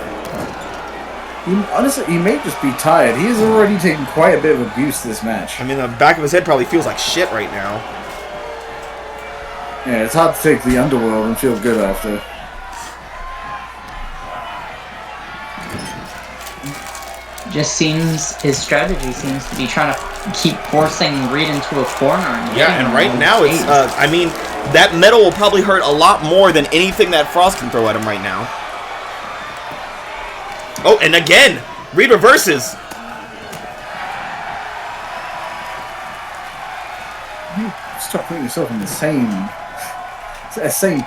Honestly, he may just be tired. He has already taken quite a bit of abuse this match. I mean, the back of his head probably feels like shit right now. Yeah, it's hard to take the underworld and feel good after. Just seems his strategy seems to be trying to keep forcing Reed into a corner. And Yeah, and right now it's, I mean, that metal will probably hurt a lot more than anything that Frost can throw at him right now. Oh, and again, Reed reverses. Stop putting yourself in the same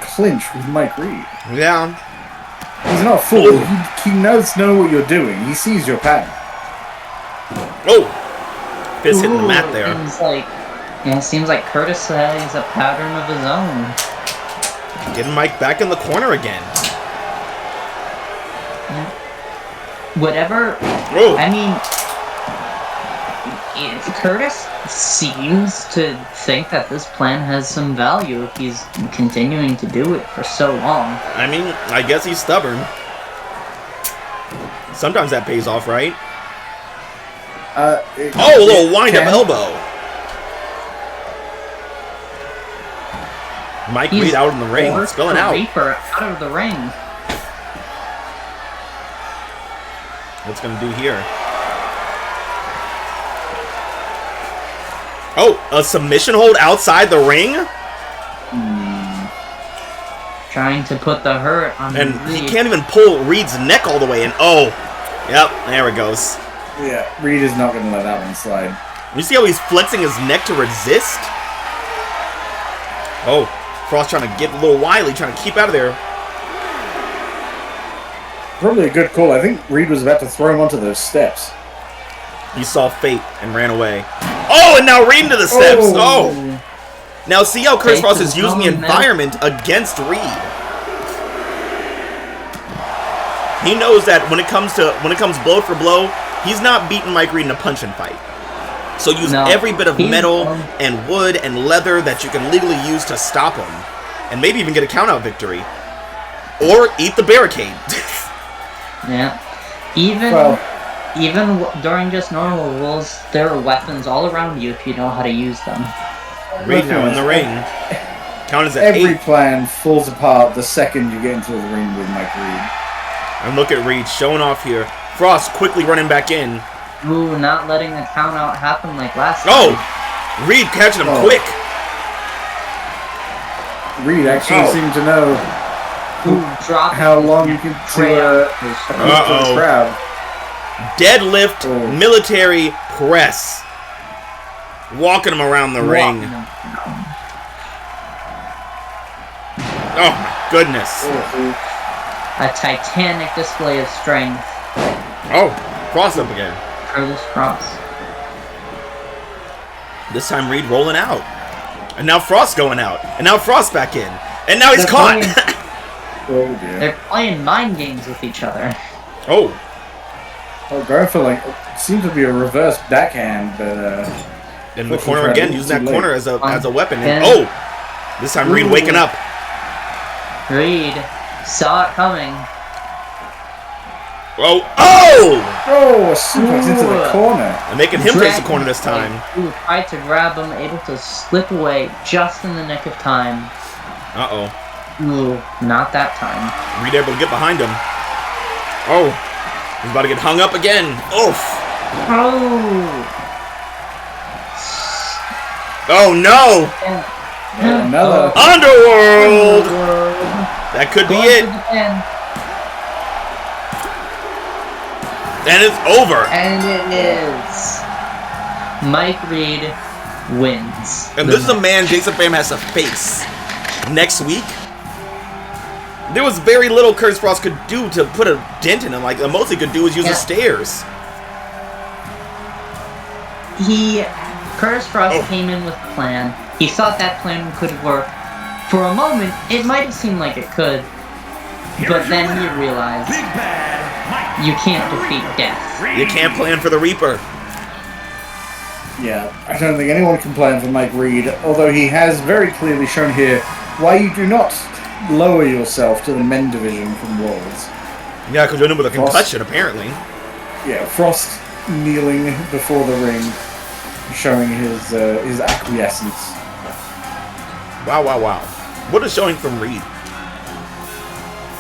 clinch with Mike Reed. Yeah. He's not a fool. He knows what you're doing. He sees your pattern. Oh, fist hitting the mat there. Seems like Kurtis has a pattern of his own. Getting Mike back in the corner again. Whatever. Oh. I mean, Kurtis seems to think that this plan has some value if he's continuing to do it for so long. I mean, I guess he's stubborn. Sometimes that pays off, right? Oh, a little wind-up elbow. Mike Reed out in the ring, spilling out. Reaper out of the ring. What's gonna do here? Oh, a submission hold outside the ring? Trying to put the hurt on And Reed. he can't even pull Reed's neck all the way in. Oh, yep, there it goes. Yeah, Reed is not going to let that one slide. You see how he's flexing his neck to resist? Oh, Frost trying to get a little wily, trying to keep out of there. Probably a good call. I think Reed was about to throw him onto those steps. He saw fate and ran away. Oh, and now Reed into the steps. Oh. Now see how Kurtis Frost is using the environment against Reed. He knows that when it comes blow for blow, he's not beating Mike Reed in a punch and fight. So use every bit of metal and wood and leather that you can legally use to stop him, and maybe even get a count-out victory, or eat the barricade. Yeah. Even during just normal rules, there are weapons all around you if you know how to use them. Reed now in the ring. Count as at Every 8. plan falls apart the second you get into the ring with Mike Reed. And look at Reed showing off here. Frost quickly running back in. Ooh, not letting the count out happen like last Oh! time. Reed catching him quick. Reed actually seemed to know how long you can the crowd. Deadlift military press. Walking him around the ring. Oh my goodness. A titanic display of strength. Oh, Frost up again. Kurtis Frost. This time Reed rolling out. And now Frost going out. And now Frost back in. And now he's caught. Oh dear. They're playing mind games with each other. Oh, going for seems to be a reverse backhand, but in the corner again, using that corner as a weapon. And, Yeah. this time Reed waking up. Reed saw it coming. Oh! Oh! Oh, a suplex into the corner. I'm making him face the corner this time. Ooh, tried to grab him, able to slip away just in the nick of time. Uh-oh. Ooh, not that time. Reed able to get behind him. Oh. He's about to get hung up again. Oof. Oh! Oh, no! Another. Underworld! That could be it. And it's over. And it is. Mike Reed wins. And this is a man Jason Pham has to face next week. There was very little Kurtis Frost could do to put a dent in him. Like, the most he could do was use the stairs. Kurtis Frost came in with a plan. He thought that plan could work. For a moment, it might have seemed like it could. But then he realized you can't defeat death. You can't plan for the Reaper. Yeah, I don't think anyone can plan for Mike Reed, although he has very clearly shown here why you do not lower yourself to the men division from Worlds. Yeah, because you're in with a concussion, apparently. Yeah, Frost kneeling before the ring, showing his acquiescence. Wow, wow, wow. What a showing from Reed.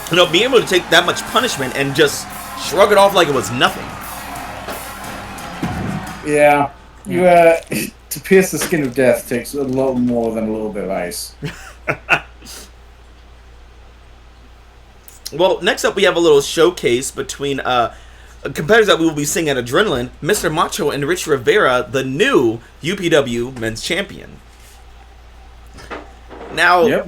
You know, being able to take that much punishment and just shrug it off like it was nothing. Yeah, you to pierce the skin of death takes a lot more than a little bit of ice. Well, next up we have a little showcase between competitors that we will be seeing at Adrenaline, Mr. Macho and Richie Rivera, the new UPW Men's Champion. Now, Yep,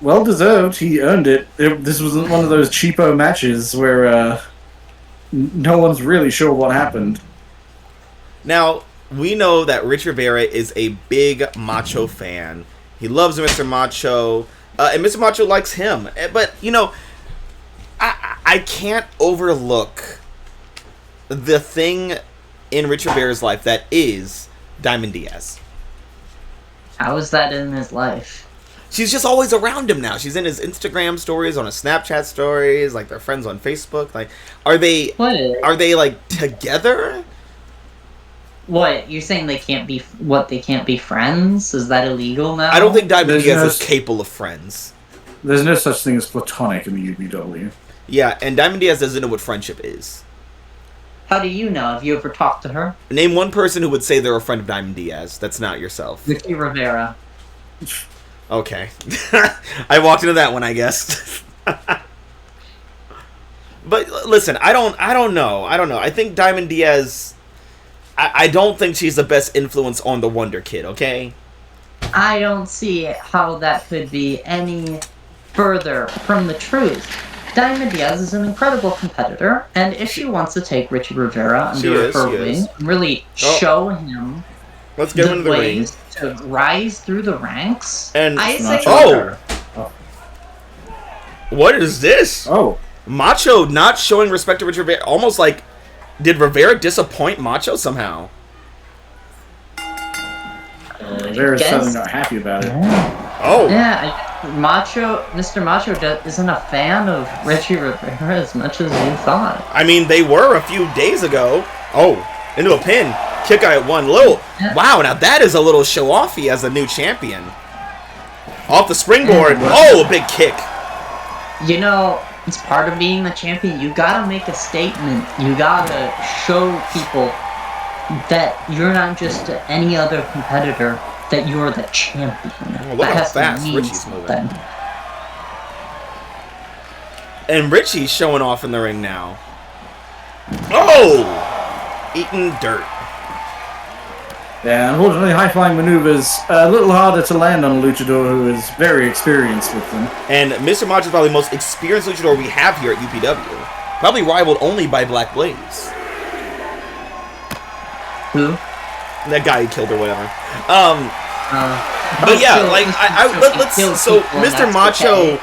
well deserved. He earned it. This wasn't one of those cheapo matches where no one's really sure what happened. Now, we know that Richie Rivera is a big Macho fan. He loves Mr. Macho, and Mr. Macho likes him. But, you know, I can't overlook the thing in Richie Rivera's life that is Diamond Diaz. How is that in his life? She's just always around him now. She's in his Instagram stories, on his Snapchat stories, like they're friends on Facebook. Like, are they like together? What, you're saying they can't be friends? Is that illegal now? I don't think Diamond Diaz is capable of friends. There's no such thing as platonic in the UPW. Yeah, and Diamond Diaz doesn't know what friendship is. How do you know? Have you ever talked to her? Name one person who would say they're a friend of Diamond Diaz. That's not yourself. Richie Rivera. Okay. I walked into that one, I guess. But listen, I don't know. I think Diamond Diaz, I don't think she's the best influence on the Wonder Kid, okay? I don't see how that could be any further from the truth. Diamond Diaz is an incredible competitor, and if she wants to take Richie Rivera under her wing and really show him Let's get him in the ring ways to rise through the ranks, and I say what is this? Oh, Macho not showing respect to Richie Rivera, almost like, did Rivera disappoint Macho somehow? Rivera's certainly not happy about it. Oh. Yeah, Mr. Macho isn't a fan of Richie Rivera as much as you thought. I mean, they were a few days ago. Oh, into a pin. Kick eye at one. Wow, now that is a little show-offy as a new champion. Off the springboard. Oh, a big kick. You know, it's part of being the champion. You gotta make a statement. You gotta show people that you're not just any other competitor, that you're the champion. Oh, look how fast Richie's moving. And Richie's showing off in the ring now. Oh! Eating dirt. Yeah, unfortunately, high-flying maneuvers a little harder to land on a luchador who is very experienced with them. And Mr. Macho is probably the most experienced luchador we have here at UPW. Probably rivaled only by Black Blaze. Who? That guy he killed or whatever. But yeah, like so Mr. Macho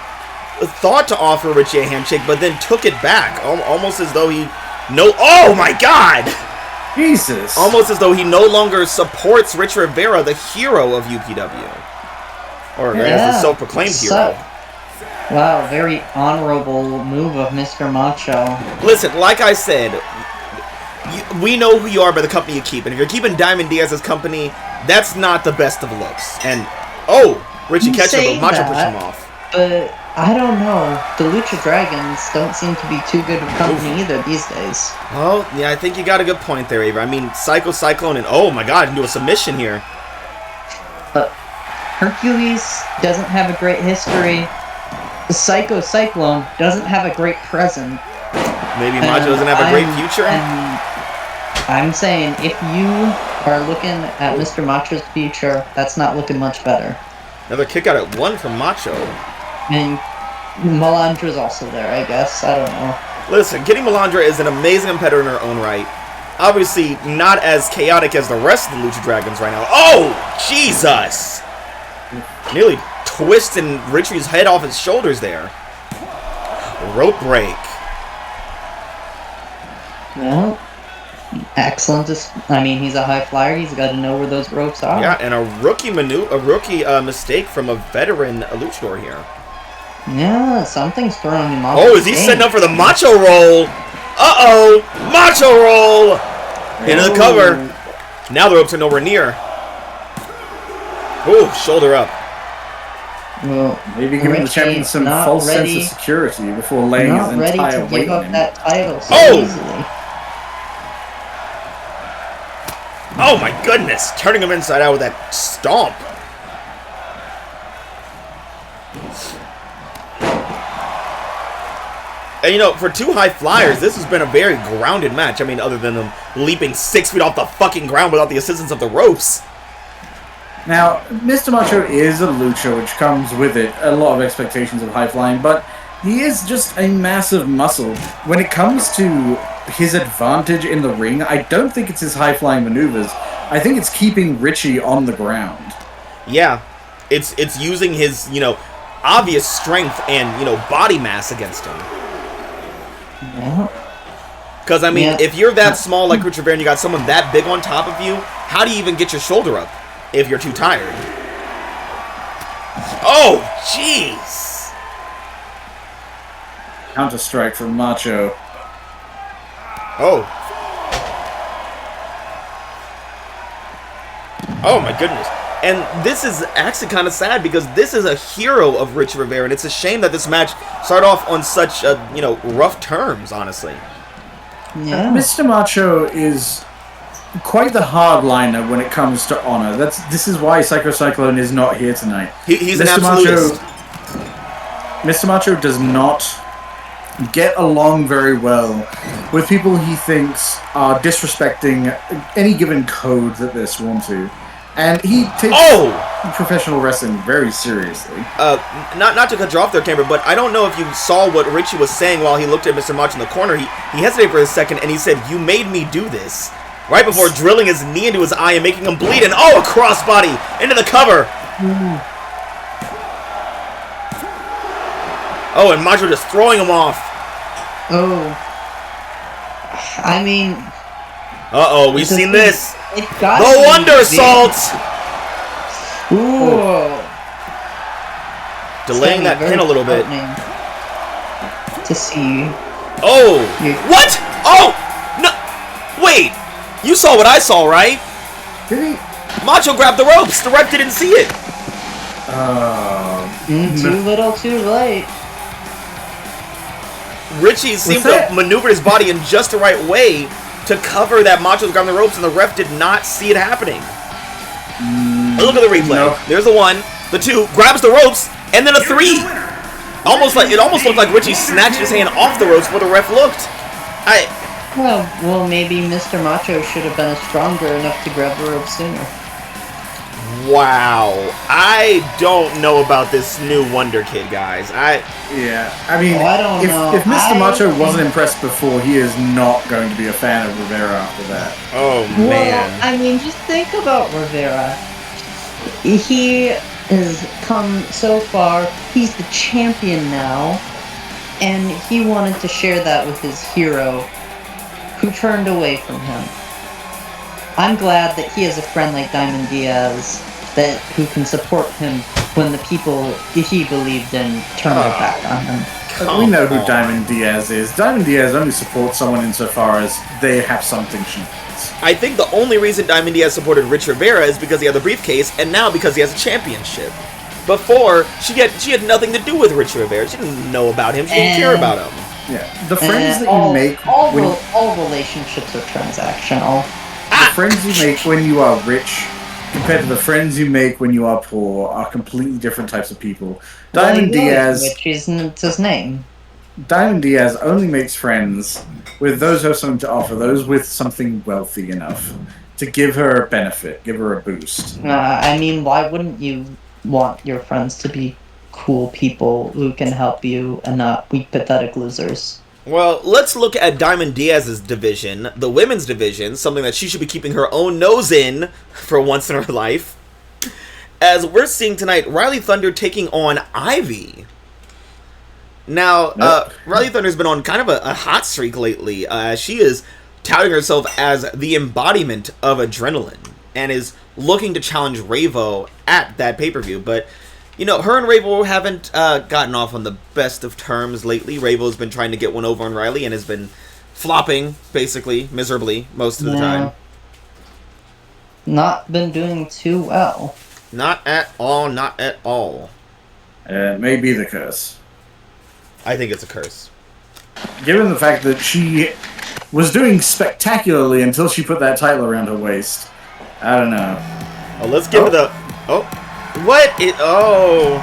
thought to offer Richie a handshake, but then took it back, almost as though he oh my God! Jesus! Almost as though he no longer supports Rich Rivera, the hero of UPW, or as the self-proclaimed hero. Wow, very honorable move of Mr. Macho. Listen, like I said, we know who you are by the company you keep, and if you're keeping Diamond Diaz's company, that's not the best of looks. And, Richie catches him, but Macho pushed him off. But, I don't know. The Lucha Dragons don't seem to be too good of company either these days. Oh, yeah, I think you got a good point there, Avery. I mean, Psycho Cyclone and, oh my god, into a submission here. But Hercules doesn't have a great history. The Psycho Cyclone doesn't have a great present. Maybe Macho doesn't have a great future? And I'm saying, if you are looking at Mr. Macho's future, that's not looking much better. Another kick out at 1 from Macho. And Melandra's also there, I guess. I don't know. Listen, Kitty Melandra is an amazing competitor in her own right. Obviously, not as chaotic as the rest of the Lucha Dragons right now. Oh, Jesus! Nearly twisting Richie's head off his shoulders there. Rope break. Well, excellent. I mean, he's a high flyer. He's got to know where those ropes are. Yeah, and a rookie mistake from a veteran luchador here. Yeah, something's throwing him off. Oh, is he setting up for the Macho roll? Uh-oh! Macho roll! Into the cover. Now the ropes are nowhere near. Ooh, shoulder up. Well, maybe giving the champion some false sense of security before laying his entire weight on him. That title so easily. Oh my goodness! Turning him inside out with that stomp. And you know, for two high flyers, this has been a very grounded match. I mean, other than them leaping 6 feet off the fucking ground without the assistance of the ropes. Now, Mr. Macho is a lucha, which comes with it a lot of expectations of high flying, but he is just a massive muscle. When it comes to his advantage in the ring, I don't think it's his high flying maneuvers. I think it's keeping Richie on the ground. Yeah, it's using his, obvious strength and, body mass against him. Because, I mean, if you're that small like Richie Rivera and you got someone that big on top of you, how do you even get your shoulder up if you're too tired? Oh, jeez! Counter strike from Macho. Oh. Oh, my goodness. And this is actually kind of sad because this is a hero of Richie Rivera, and it's a shame that this match started off on such, rough terms, honestly. Yeah. Mr. Macho is quite the hardliner when it comes to honor. This is why Psycho Cyclone is not here tonight. He's an absolutist. Mr. Macho does not get along very well with people he thinks are disrespecting any given code that they're sworn to. And he takes professional wrestling very seriously. Not to cut you off there, Kimber, but I don't know if you saw what Richie was saying while he looked at Mr. Macho in the corner. He hesitated for a second, and he said, "You made me do this." Right before drilling his knee into his eye and making him bleed, and a crossbody into the cover. Oh, and Macho just throwing him off. Oh. I mean... Uh-oh, we've seen this. The Wonder Salt! Ooh. Delaying that pin a little bit. To see. Oh! What? Oh! No! Wait! You saw what I saw, right? Did he? Macho grabbed the ropes. The ref didn't see it. Too little, too late. Richie seemed to have maneuvered his body in just the right way to cover that Macho's grabbing the ropes, and the ref did not see it happening. Look at the replay. No. There's the 1, the 2, grabs the ropes, and then a 3. It almost looked like Richie snatched his hand off the ropes before the ref looked. Well, maybe Mr. Macho should have been stronger enough to grab the rope sooner. Wow. I don't know about this new Wonder Kid, guys. I mean, I don't know. If Mr. Macho wasn't impressed before, he is not going to be a fan of Rivera after that. Oh, man. Well, I mean, just think about Rivera. He has come so far. He's the champion now. And he wanted to share that with his hero, who turned away from him. I'm glad that he has a friend like Diamond Diaz who can support him when the people he believed in turned their back on him. We know who Diamond Diaz is. Diamond Diaz only supports someone insofar as they have something she needs. I think the only reason Diamond Diaz supported Rich Rivera is because he had the briefcase, and now because he has a championship. Before, she had nothing to do with Rich Rivera. She didn't know about him. She didn't care about him. Yeah, the friends that you make... All relationships are transactional. The friends you make when you are rich compared to the friends you make when you are poor are completely different types of people. Diamond Diaz... Which isn't his name. Diamond Diaz only makes friends with those who have something to offer, those with something wealthy enough to give her a benefit, give her a boost. I mean, why wouldn't you want your friends to be cool people who can help you and not weak, pathetic losers? Well, let's look at Diamond Diaz's division, the women's division, something that she should be keeping her own nose in for once in her life. As we're seeing tonight, Rhylee Thunder taking on Ivy. Now, Rhylee Thunder's been on kind of a hot streak lately. She is touting herself as the embodiment of adrenaline and is looking to challenge Ravo at that pay-per-view. But, you know, her and Ravo haven't gotten off on the best of terms lately. Ravo's been trying to get one over on Rhylee and has been flopping, basically, miserably, most of the time. Not been doing too well. Not at all, not at all. It may be the curse. I think it's a curse. Given the fact that she was doing spectacularly until she put that title around her waist. I don't know. Oh, let's give her the... Oh. What? Oh.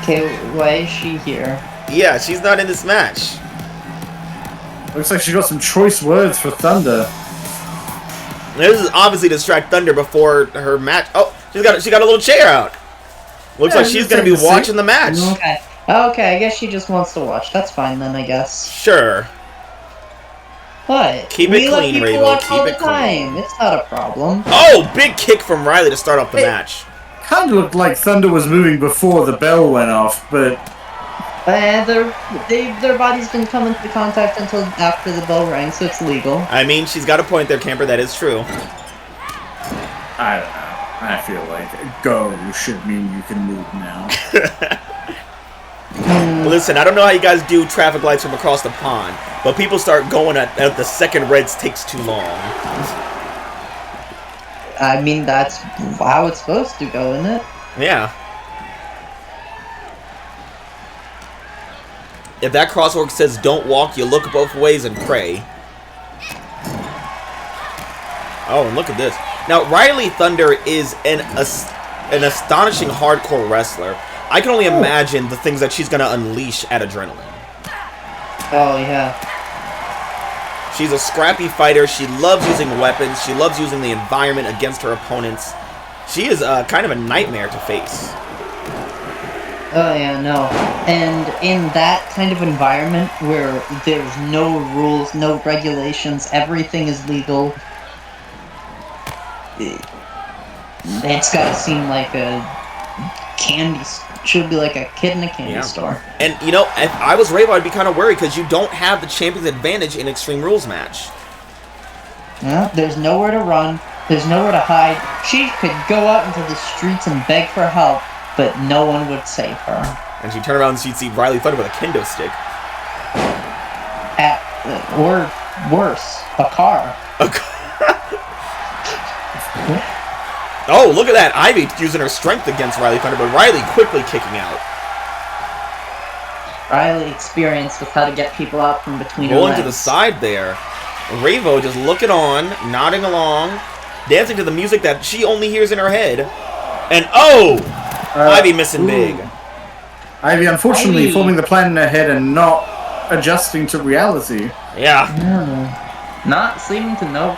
Okay, why is she here? Yeah, she's not in this match. Looks like she got some choice words for Thunder. This is obviously to distract Thunder before her match. Oh, she got a little chair out. Looks like she's going to be watching the match. Okay, I guess she just wants to watch. That's fine then, I guess. Sure. What? Keep it clean, Ravo. Watch all Keep the it time. clean. It's not a problem. Oh, big kick from Rhylee to start off the match. Kind of looked like Thunder was moving before the bell went off, but... Their body's been coming to contact until after the bell rang, so it's legal. I mean, she's got a point there, Camper. That is true. I don't know. I feel like go should mean you can move now. Listen, I don't know how you guys do traffic lights from across the pond, but people start going at the second red takes too long. I mean, that's how it's supposed to go, isn't it? Yeah. If that crosswalk says don't walk, you look both ways and pray. Oh, and look at this. Now, Rhylee Thunder is an astonishing hardcore wrestler. I can only imagine the things that she's going to unleash at Adrenaline. Oh, yeah. She's a scrappy fighter. She loves using weapons. She loves using the environment against her opponents. She is kind of a nightmare to face. Oh, yeah, no. And in that kind of environment where there's no rules, no regulations, everything is legal, it's gotta seem like a should be like a kid in a candy store. And, you know, if I was Ravo, I'd be kind of worried because you don't have the champion's advantage in Extreme Rules match. Yeah, there's nowhere to run. There's nowhere to hide. She could go out into the streets and beg for help, but no one would save her. And she'd turn around and she'd see Rhylee Thunder with a kendo stick. Or worse, a car. A car. Oh, look at that. Ivy using her strength against Rhylee Thunder, but Rhylee quickly kicking out. Rhylee experienced with how to get people out from between her legs. Rolling to the side there. Ravo just looking on, nodding along, dancing to the music that she only hears in her head. And Ivy missing big. Ivy, unfortunately, forming the plan in her head and not adjusting to reality. Yeah. Not seeming to know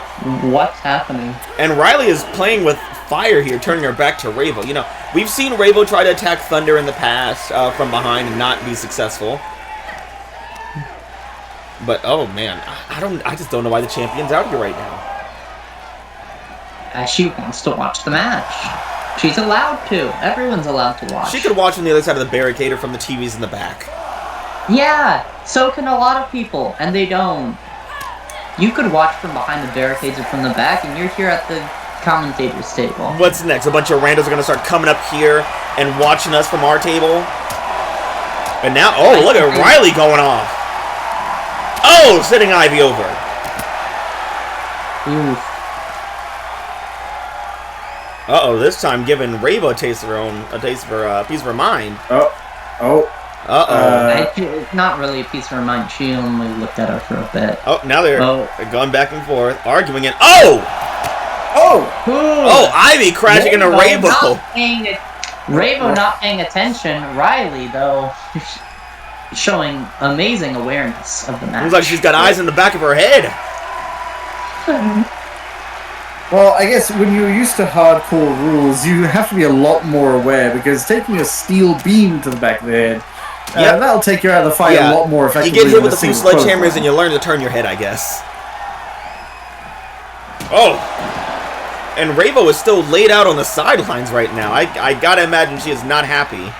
what's happening. And Rhylee is playing with fire here, turning her back to Ravo. You know, we've seen Ravo try to attack Thunder in the past from behind and not be successful. But oh man, I just don't know why the champion's out here right now. She wants to watch the match. She's allowed to. Everyone's allowed to watch. She could watch from the other side of the barricade or from the TVs in the back. Yeah, so can a lot of people, and they don't. You could watch from behind the barricades or from the back, and you're here at the commentator's table. What's next? A bunch of randos are going to start coming up here and watching us from our table. And now, oh, look at Rhylee going off. Oh, sitting Ivy over. Ooh. Uh-oh, this time giving Ravo a taste of a piece of her mind. Uh-oh. It's not really a piece of her mind. She only looked at her for a bit. Oh, now they're going back and forth, arguing, and Oh! Oh, Ivy crashing into Ravo. Ravo not paying attention. Rhylee, though, showing amazing awareness of the match. Looks like she's got eyes in the back of her head. Well, I guess when you're used to hardcore rules, you have to be a lot more aware, because taking a steel beam to the back of the head, that'll take you out of the fight a lot more effectively. You get hit with a few sledgehammers and you learn to turn your head, I guess. Oh! And Ravo is still laid out on the sidelines right now. I gotta imagine she is not happy.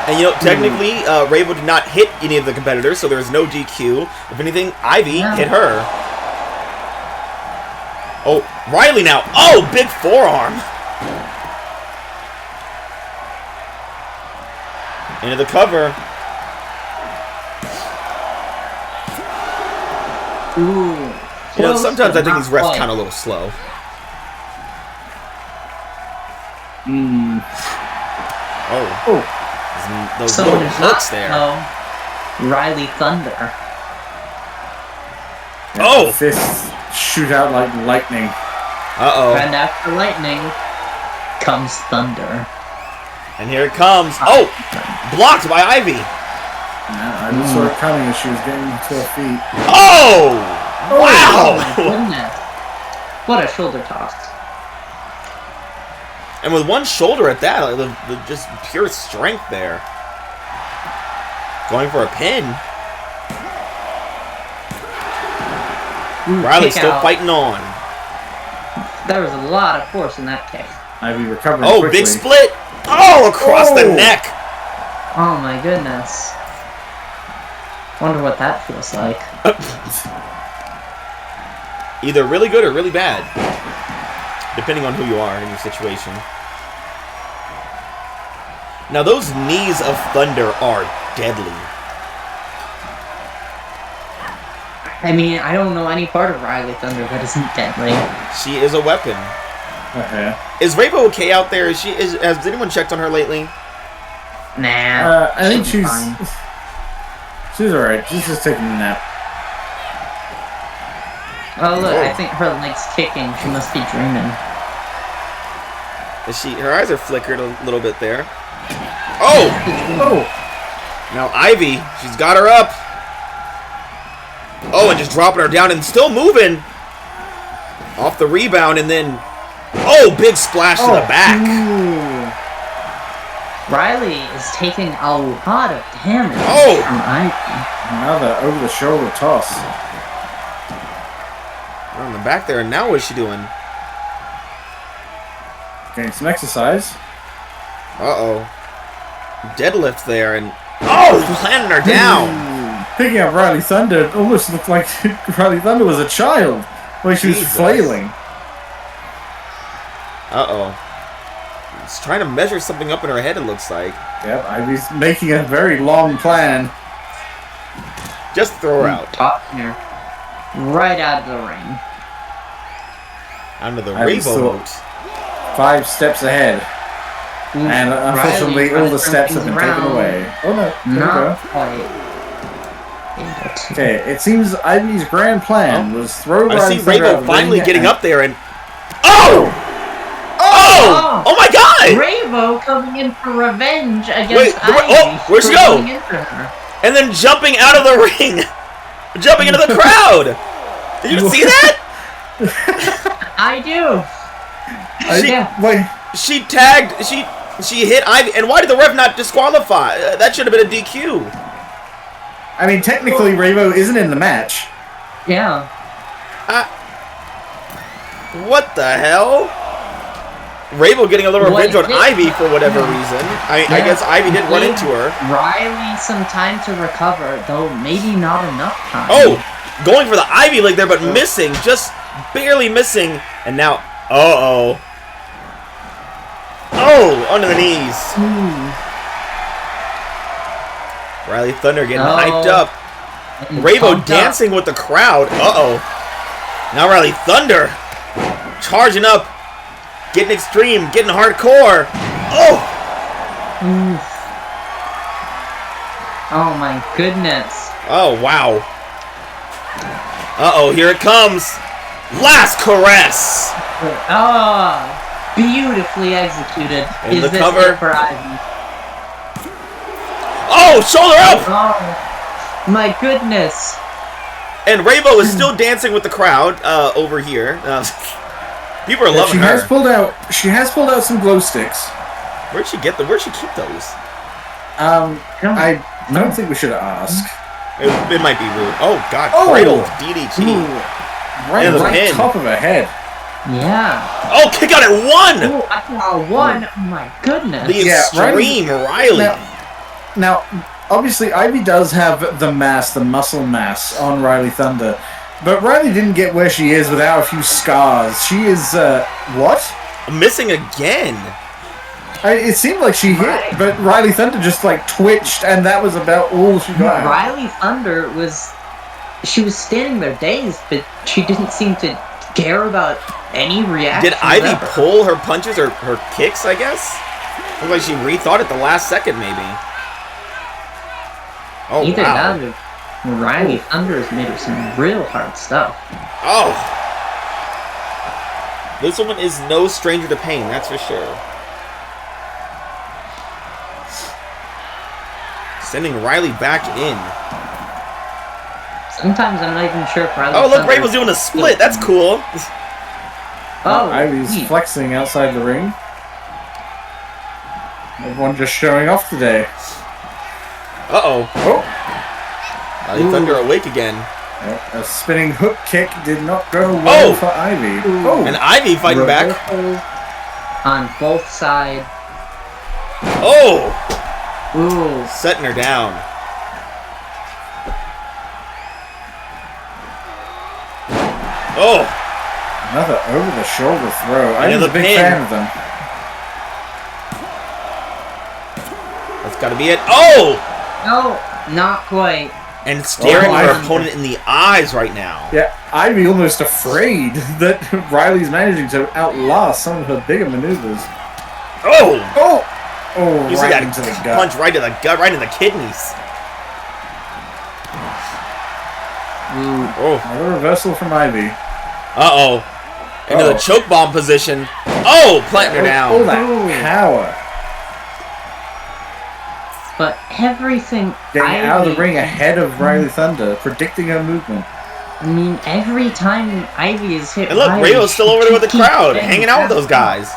And, you know, technically, Ravo did not hit any of the competitors, so there's no DQ. If anything, Ivy hit her. Oh, Rhylee now. Oh, big forearm. Into the cover. Ooh. You know, sometimes I think these refs kind of a little slow. Oh. Those little hooks there. Rhylee Thunder. Oh! Fists shoot out like lightning. Uh-oh. And after lightning comes thunder. And here it comes. Oh! Blocked by Ivy. I just saw her coming as she was getting to her feet. Oh! Wow! Oh my goodness. What a shoulder toss. And with one shoulder at that, like, just pure strength there. Going for a pin. Rhylee's still fighting on. There was a lot of force in that kick. Ivy recovering quickly. Big split. Oh, across the neck. Oh my goodness. Wonder what that feels like. Either really good or really bad. Depending on who you are in your situation. Now those knees of thunder are deadly. I mean, I don't know any part of Rhylee Thunder that isn't deadly. She is a weapon. Okay. Is Ravo okay out there? Has anyone checked on her lately? Nah. I think she's alright. She's just taking a nap. Oh look, I think her leg's kicking. She must be dreaming. Her eyes are flickered a little bit there. Oh! Now Ivy, she's got her up. Oh, and just dropping her down and still moving. Off the rebound and then... Oh, big splash to the back. Rhylee is taking a lot of damage from Ivy. Another over-the-shoulder toss. On the back there, and now what's she doing? Getting some exercise. Uh-oh. Deadlift there, and... Oh, landing her down. Picking up Rhylee Thunder, it almost looked like Rhylee Thunder was a child. Like she was flailing. Uh-oh. She's trying to measure something up in her head, it looks like. Yep, Ivy's making a very long plan. Just throw her out. Tossing her right out of the ring. Under the Ravo boat. 5 steps ahead. And unfortunately, all the steps have been taken away. Oh no, not quite. Okay, it seems Ivy's grand plan was throw Rhylee. I see Ravo finally getting up there and... Oh! Oh! Oh my god! Ravo coming in for revenge against Ivy. Oh, where'd she go? And then jumping out of the ring! Jumping into the crowd! Did you see that? I do. She tagged, she hit Ivy, and why did the ref not disqualify? That should have been a DQ. I mean, technically, Ravo isn't in the match. Yeah. What the hell? Ravo getting a little revenge on Ivy for whatever reason. I guess Ivy did run into her. Rhylee some time to recover, though maybe not enough time. Oh! going for the Ivy leg there, but missing, just barely missing. And now, oh, under the knees. Rhylee Thunder getting hyped up. Ravo dancing with the crowd. Now Rhylee Thunder charging up, getting extreme, getting hardcore. Oh my goodness. Oh, wow. Here it comes. Last caress. Beautifully executed. In Is the this cover. it for Ivy? Shoulder up. Oh my goodness. And Ravo is still dancing with the crowd over here. People are loving her. She has pulled out some glow sticks. Where'd she keep those? I don't think we should ask. It might be rude. Oh God! Oh! Cradle DDT. Right top of her head. Yeah. Oh, kick out at 1. Oh, I saw 1. Oh my goodness. The extreme Rhylee. Now, obviously, Ivy does have the muscle mass on Rhylee Thunder, but Rhylee didn't get where she is without a few scars. She is what? Missing again. It seemed like she hit, but Rhylee Thunder just like twitched, and that was about all she got. Rhylee Thunder was standing there dazed, but she didn't seem to care about any reaction. Did Ivy pull her punches or her kicks, I guess? Looked like she rethought it the last second, maybe. Oh, Either wow. that or Rhylee Thunder is made of some real hard stuff. Oh! This woman is no stranger to pain, that's for sure. Sending Rhylee back in. Sometimes I'm not even sure if Rhylee Oh, look, Thunder Ravo's doing a split. That's cool. Ivy's flexing outside the ring. Everyone just showing off today. Rhylee Thunder awake again. A spinning hook kick did not go well for Ivy. And Ivy fighting back. On both sides. Ooh. Setting her down. Another over-the-shoulder throw. I'm a big fan of them. That's gotta be it. No, not quite. And staring her opponent in the eyes right now. Yeah, Ivy almost afraid that Rhylee's managing to outlast some of her bigger maneuvers. You see right that into the gut. punch right to the gut, right in the kidneys. Another reversal from Ivy. Into the choke bomb position. Planting her down. All that power. But everything Getting out of the ring ahead of Rhylee Thunder, predicting her movement. I mean, every time Ivy is hit. And look, Rhylee, Ravo's still over there with the keeps crowd, getting hanging out with those back. guys.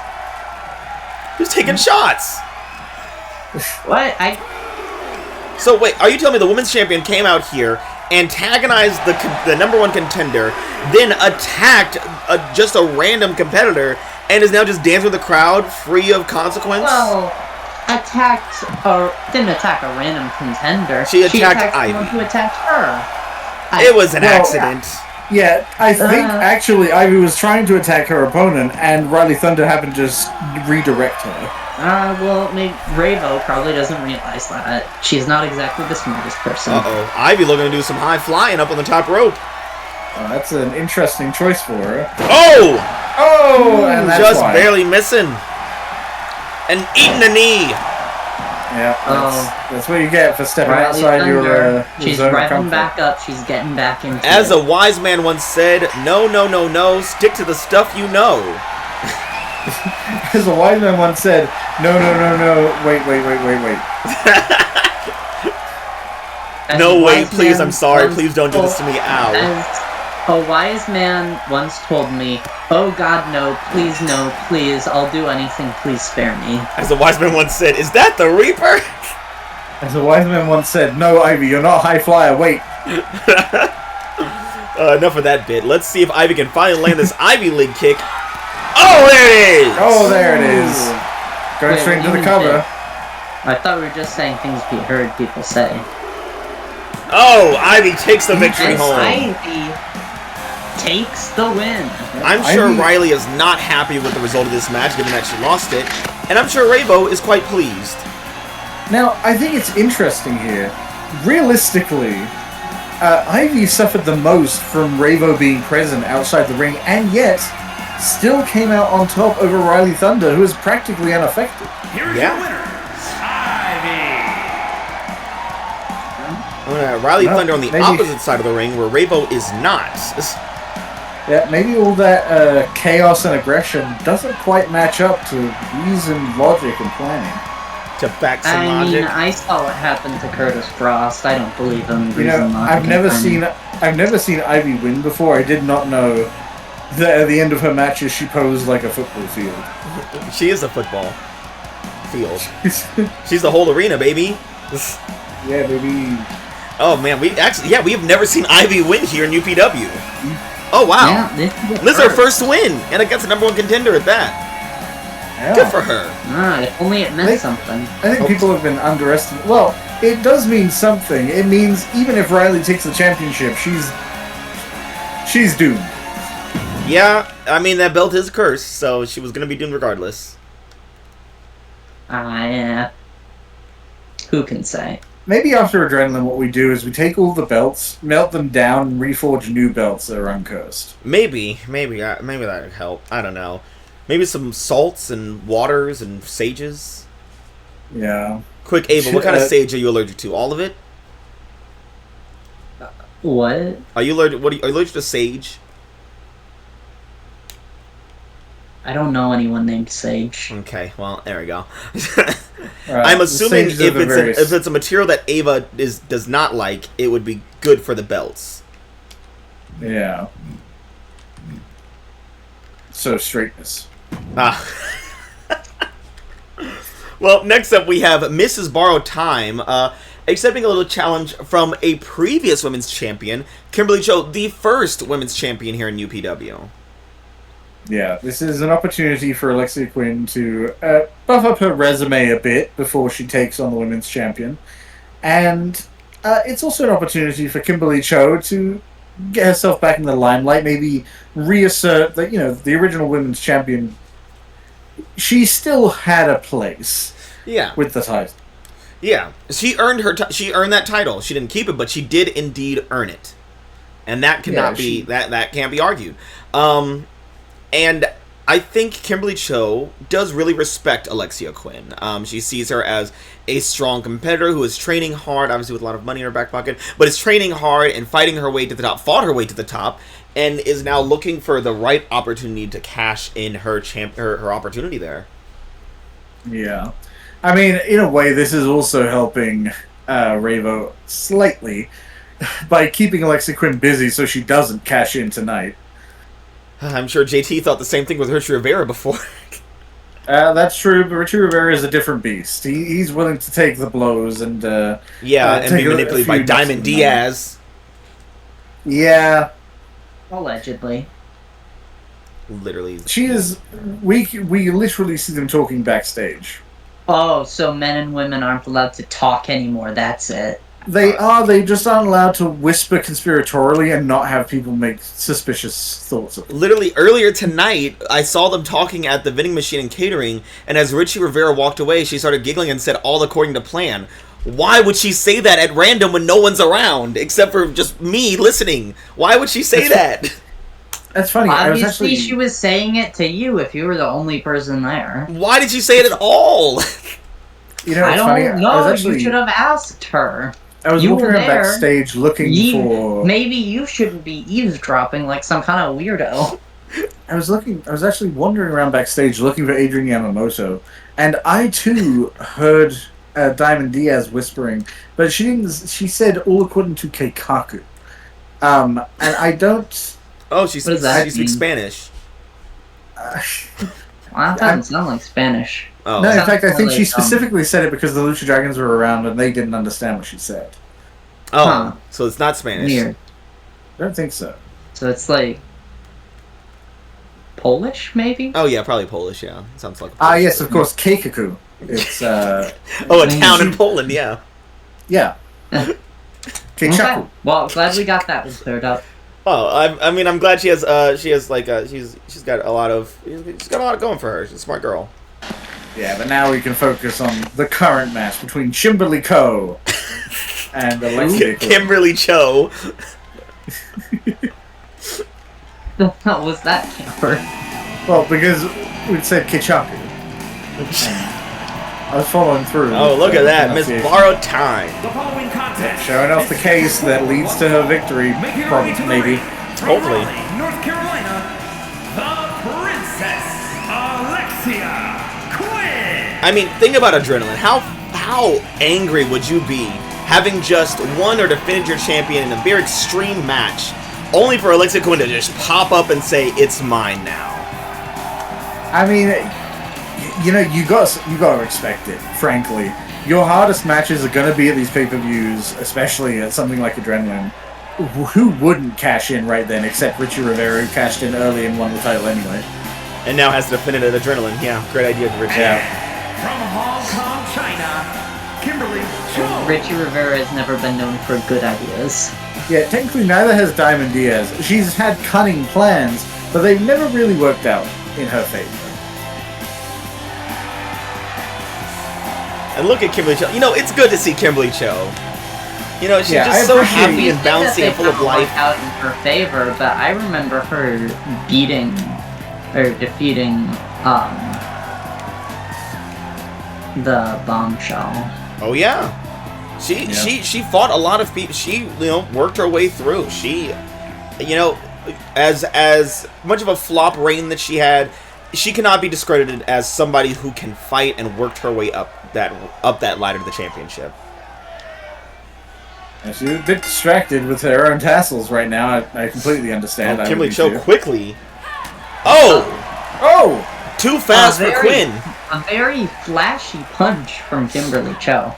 Who's taking shots? What? So wait, are you telling me the women's champion came out here, antagonized the #1 contender, then attacked just a random competitor, and is now just dancing with the crowd, free of consequence? Well, didn't attack a random contender. She attacked Ivy. Someone who attacked her. It was an accident. Yeah, I think actually Ivy was trying to attack her opponent, and Rhylee Thunder happened to just redirect her. Well, maybe Ravo probably doesn't realize that. She's not exactly the smartest person. Ivy looking to do some high flying up on the top rope. That's an interesting choice for her. And that's just barely missing. And eating a knee. Yeah, that's what you get for stepping outside your She's zone of revving comfort. back up. She's getting back into As it. a wise man once said, no, stick to the stuff you know. As a wise man once said, no, wait. No, wait, please, I'm sorry, please don't do this to me, ow. As a wise man once told me, oh God, no, please, I'll do anything, please spare me. As a wise man once said, is that the Reaper? As a wise man once said, no, Ivy, you're not a high flyer, wait. Enough of that bit. Let's see if Ivy can finally land this Ivy League kick. There it is! Going straight to the cover. I thought we were just saying things we heard people say. Oh, Ivy takes the victory And home. Ivy takes the win. I'm sure Ivy- Rhylee is not happy with the result of this match, given that she lost it. And I'm sure Ravo is quite pleased. Now, I think it's interesting here. Realistically, Ivy suffered the most from Ravo being present outside the ring, and yet still came out on top over Rhylee Thunder, who is practically unaffected. Here's Yeah. your winner, Ivy. Rhylee Well, Thunder on the maybe- opposite side of the ring, where Ravo is not. Yeah, maybe all that chaos and aggression doesn't quite match up to reason, logic, and planning. To back some I mean, logic. I saw what happened to Kurtis Frost. I don't believe him. You know, I've never seen Ivy win before. I did not know that at the end of her matches she posed like a football field. She is a football field. She's the whole arena, baby. Yeah, maybe. Oh man, we have never seen Ivy win here in UPW. Oh wow, Yeah, this is her first win, and against the #1 contender at that. Yeah. Good for her. If only it meant something. I think people have been underestimating. Well, it does mean something. It means even if Rhylee takes the championship, she's doomed. Yeah, I mean that belt is cursed, so she was gonna be doomed regardless. Yeah. Who can say? Maybe after Adrenaline, what we do is we take all the belts, melt them down, and reforge new belts that are uncursed. Maybe that would help. I don't know. Maybe some salts and waters and sages. Yeah. Quick, Ava, what kind of sage are you allergic to? All of it? What? Are you allergic? Are you allergic to sage? I don't know anyone named Sage. Okay, well there we go. Right, I'm the assuming sages are the various- if it's a material that Ava does not like, it would be good for the belts. Yeah. So straightness. Ah. Well, next up we have Mrs. Borrowed Time, accepting a little challenge from a previous women's champion, Kimberly Cho, the first women's champion here in UPW. Yeah, this is an opportunity for Alexia Quinn to buff up her resume a bit before she takes on the women's champion. And it's also an opportunity for Kimberly Cho to get herself back in the limelight, maybe reassert that, the original women's champion, she still had a place Yeah. with the title. Yeah. She earned she earned that title. She didn't keep it, but she did indeed earn it. And that cannot be that can't be argued. And I think Kimberly Cho does really respect Alexia Quinn. She sees her as a strong competitor who is training hard, obviously with a lot of money in her back pocket, but is training hard and fighting her way to the top, fought her way to the top, and is now looking for the right opportunity to cash in her opportunity there. Yeah. I mean, in a way, this is also helping Ravo slightly by keeping Alexia Quinn busy so she doesn't cash in tonight. I'm sure JT thought the same thing with Richie Rivera before. That's true, but Richie Rivera is a different beast. He's willing to take the blows and and be manipulated by Diamond Diaz. Yeah, Allegedly. Literally. she is. We literally see them talking backstage. Oh, so men and women aren't allowed to talk anymore. That's it. They are. They just aren't allowed to whisper conspiratorially and not have people make suspicious thoughts of it. Literally, earlier tonight, I saw them talking at the vending machine and catering, and as Richie Rivera walked away, she started giggling and said, "All according to plan." Why would she say that at random when no one's around, except for just me listening? Why would she say that? That's funny. Obviously, she was saying it to you if you were the only person there. Why did she say it at all? I don't know. You should have asked her. I was walking around backstage looking for... Maybe you shouldn't be eavesdropping like some kind of weirdo. I was actually wandering around backstage looking for Adrian Yamamoto, and I too heard Diamond Diaz whispering, but she didn't. She said all according to Keikaku, and I don't. Oh, she speaks Spanish. Well, that doesn't sound like Spanish. Oh. No, in fact, I think she specifically said it because the Lucha Dragons were around and they didn't understand what she said. Oh, so it's not Spanish. Weird. I don't think so. So it's like Polish, maybe? Oh yeah, probably Polish. Yeah, sounds like. Yes, of course, Keikaku. It's a town in Poland. Yeah. Yeah. Okay. Well, glad we got that cleared up. Oh, I mean, I'm glad she's got a lot going for her. She's a smart girl. Yeah, but now we can focus on the current match between Kimberly Co. and Alexia. Kimberly Cho. The hell was that, Camper? Well, because we said Kichaku. I was following through. Oh, look at that. Miss Borrowed Time. The following contest. Showing off the case that leads to her victory. Probably, maybe. Hopefully. Raleigh, North Carolina, the Princess Alexia Quinn. I mean, think about adrenaline. How angry would you be having just won or defended your champion in a very extreme match, only for Alexia Quinn to just pop up and say, "It's mine now"? I mean, you know, you got to expect it. Frankly, your hardest matches are going to be at these pay-per-views, especially at something like Adrenaline. Who wouldn't cash in right then, except Richie Rivera, who cashed in early and won the title anyway. And now has to defend it at Adrenaline. Yeah, great idea, Richie. Yeah. From Hong Kong, China, Kimberly Cho. Richie Rivera has never been known for good ideas. Yeah, technically neither has Diamond Diaz. She's had cunning plans, but they've never really worked out in her favor. And look at Kimberly Cho. You know, it's good to see Kimberly Cho. You know, she's Yeah, just I so appreciate happy and bouncy and full of life. Out in her favor, but I remember her defeating the Bombshell. Oh yeah, she fought a lot of people. She worked her way through. She, as much of a flop reign that she had, she cannot be discredited as somebody who can fight and worked her way up that ladder to the championship. And she's a bit distracted with her own tassels right now. I completely understand. Kimberly Cho quickly. Oh! Too fast for Quinn. A very flashy punch from Kimberly Cho.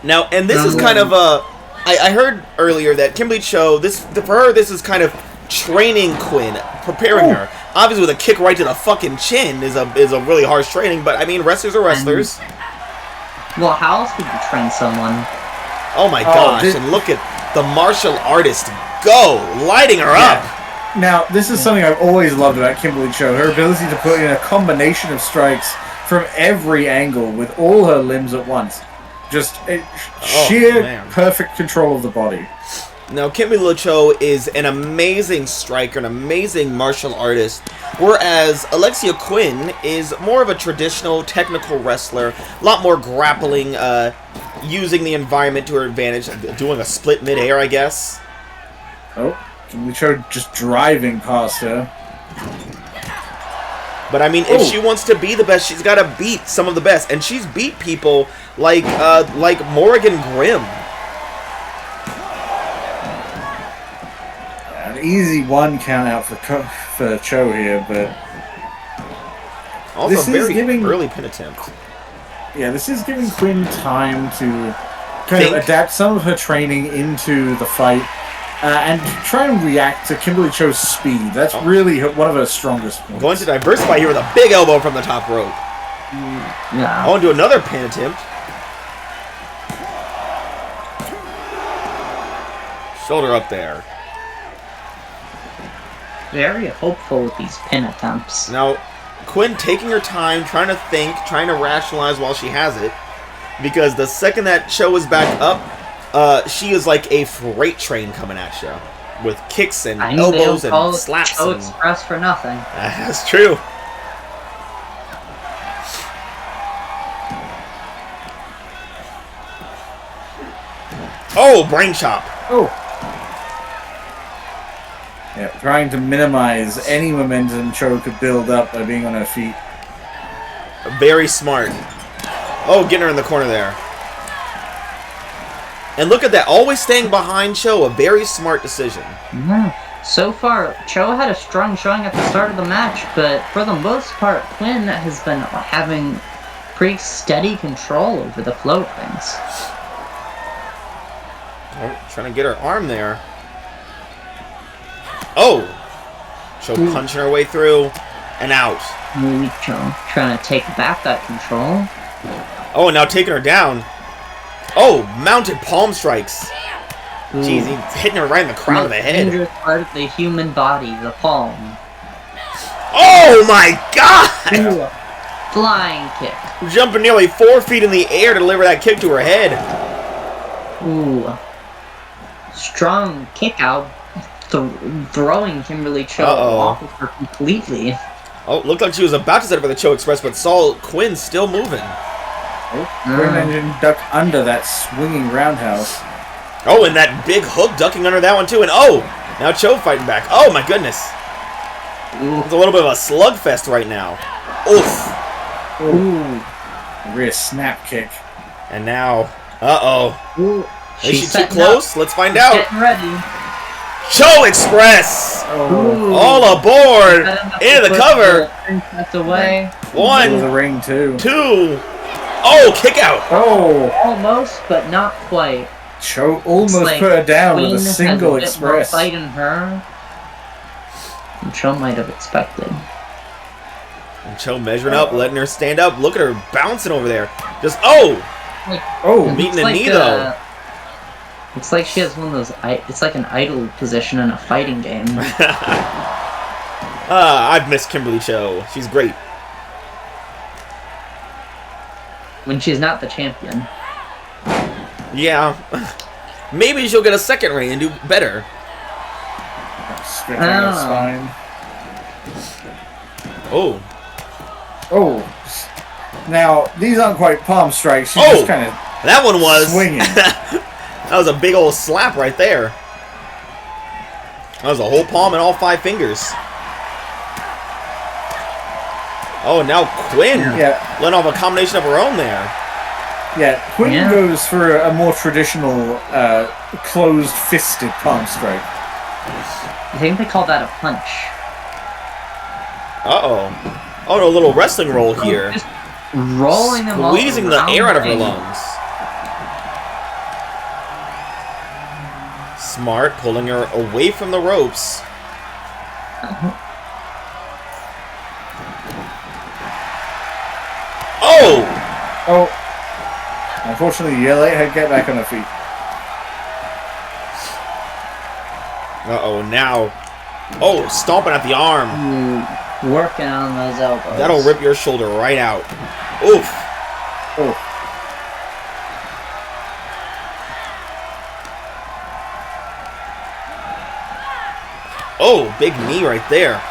Now, and this is kind of a... I heard earlier that Kimberly Cho, for her, this is kind of training Quinn, preparing her. Obviously, with a kick right to the fucking chin is a really harsh training, but I mean, wrestlers are wrestlers. Well, how else would you train someone? Oh my gosh, and look at the martial artist go, lighting her up. Now, this is something I've always loved about Kimberly Cho, her ability to put in a combination of strikes from every angle with all her limbs at once. Just sheer perfect control of the body. Now, Kimberly Cho is an amazing striker, an amazing martial artist, whereas Alexia Quinn is more of a traditional technical wrestler, a lot more grappling, using the environment to her advantage, doing a split mid-air, I guess. Oh, Kimberly Cho just driving past her. But I mean, if she wants to be the best, she's got to beat some of the best, and she's beat people like Morrigan Grimm. An easy one count out for Cho here, but also this very is giving early pin attempt. Yeah, this is giving Quinn time to kind of adapt some of her training into the fight and try and react to Kimberly Cho's speed. That's really one of her strongest points. Going to diversify here with a big elbow from the top rope. Yeah. Oh, and do another pin attempt. Shoulder up there. Very hopeful with these pin attempts. Now, Quinn taking her time, trying to think, trying to rationalize while she has it. Because the second that Cho is back up, she is like a freight train coming at you. With kicks and elbows and slaps. Cho Express for nothing. That's true. Oh, brain chop. Oh. Yeah, trying to minimize any momentum Cho could build up by being on her feet. Very smart. Oh, getting her in the corner there. And look at that, always staying behind Cho, a very smart decision. Yeah. So far, Cho had a strong showing at the start of the match, but for the most part, Quinn has been having pretty steady control over the flow of things. Oh, trying to get her arm there. Oh! Cho punching her way through and out. Maybe Cho trying to take back that control. Oh, and now taking her down. Oh, mounted palm strikes. Jeez, he's hitting her right in the crown of the head. Dangerous part of the human body, the palm. Oh my god! Ooh. Flying kick. Jumping nearly 4 feet in the air to deliver that kick to her head. Ooh. Strong kick out. Throwing Kimberly Cho off of her completely. Oh, looked like she was about to set up for the Cho Express, but saw Quinn still moving. Quinn engine duck under that swinging roundhouse. Oh, and that big hook ducking under that one too. And oh, now Cho fighting back. Oh my goodness. It's a little bit of a slugfest right now. Oof. Ooh. Rear snap kick. And now, Ooh. is she too close? Let's find out. Getting ready. Cho Express! Ooh. All aboard! Into the cover! That's away. 1, The ring too. 2. Oh, kick out! Oh, Almost, but not quite. Cho almost Like put her down with a Quinn has single bit more express. fight in her than Cho might have expected. And Cho measuring up, letting her stand up. Look at her bouncing over there. Just, oh! Oh, Meeting the It's knee, though. It's like she has one of those. It's like an idle position in a fighting game. I've missed Kimberly Cho. She's great. When she's not the champion. Yeah. Maybe she'll get a second reign and do better. stretching her spine. Oh. Oh. Now, these aren't quite palm strikes. She's just kind of that one was swinging. That was a big old slap right there. That was a whole palm and all 5 fingers. Oh, now Quinn letting off a combination of her own there. Yeah, Quinn goes for a more traditional closed-fisted palm strike. I think they call that a punch. Uh-oh. Oh, no, a little wrestling roll here. Just rolling them all squeezing the around air out of her ring. lungs. Smart, pulling her away from the ropes. Oh! Oh. Unfortunately, you let her get back on her feet. Uh-oh, now. Oh, stomping at the arm. Working on those elbows. That'll rip your shoulder right out. Oof. Oh. Oh, big knee right there.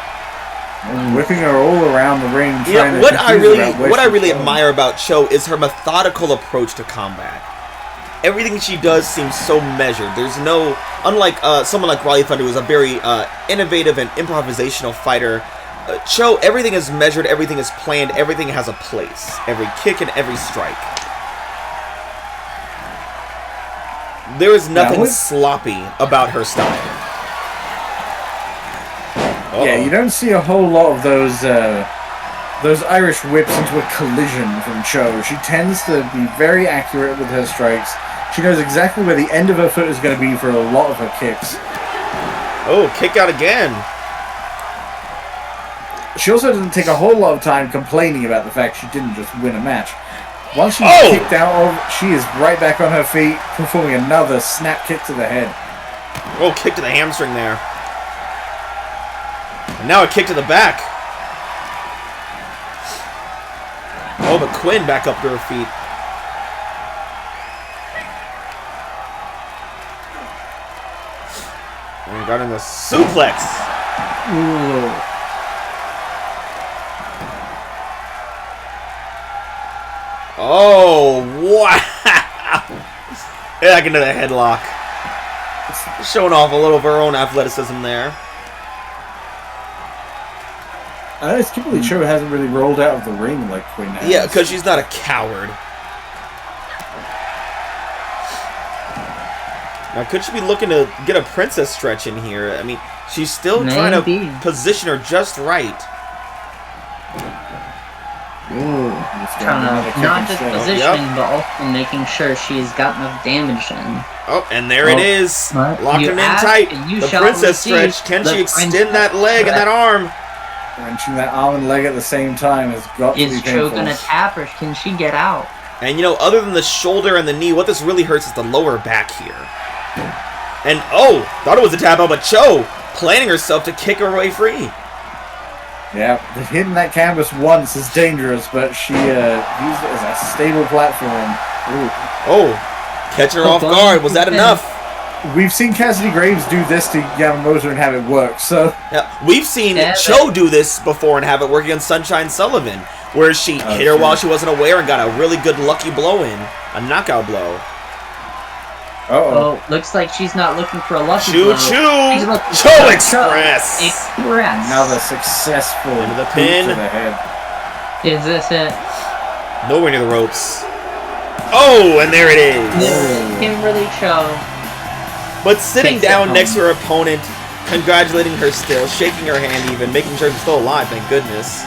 And whipping her all around the ring. Yeah, what I really admire about Cho is her methodical approach to combat. Everything she does seems so measured. There's no, unlike someone like Rhylee Thunder, who's a very innovative and improvisational fighter. Cho, everything is measured, everything is planned, everything has a place. Every kick and every strike. There is nothing sloppy about her style. Yeah, you don't see a whole lot of those Irish whips into a collision from Cho. She tends to be very accurate with her strikes. She knows exactly where the end of her foot is going to be for a lot of her kicks. Oh, kick out again. She also doesn't take a whole lot of time complaining about the fact she didn't just win a match. Once she's kicked out, she is right back on her feet, performing another snap kick to the head. Oh, kick to the hamstring there. And now a kick to the back. Oh, but Quinn back up to her feet. And got in the suplex. Ooh. Oh, wow. Back into the headlock. Showing off a little of her own athleticism there. I noticed Kimberly Cho hasn't really rolled out of the ring like Quinn has. Yeah, because she's not a coward. Now, could she be looking to get a princess stretch in here? I mean, she's still trying to position her just right. Ooh. Trying to not just positioning, but also making sure she's got enough damage in. Oh, and there it is. Locked him in tight. The princess stretch. Can she extend that leg and that arm? Wrenching that arm and leg at the same time has got to be painful. Is Cho gonna tap or can she get out? And you know, other than the shoulder and the knee, what this really hurts is the lower back here. And, thought it was a tap out, but Cho planning herself to kick her away free. Yeah, hitting that canvas once is dangerous, but she used it as a stable platform. Ooh. Oh, catching her off guard. Was that enough? We've seen Cassidy Graves do this to Yamamoto and have it work, so... Yeah, we've seen Cho do this before and have it work against Sunshine Sullivan, where she hit her while she wasn't aware and got a really good lucky blow in. A knockout blow. Oh, looks like she's not looking for a lucky blow. Choo-choo! Cho Express! Another successful into the pin. To the head. Is this it? Nowhere near the ropes. Oh, and there it is. Kimberly Cho. But sitting down next to her opponent, congratulating her still, shaking her hand even, making sure she's still alive, thank goodness.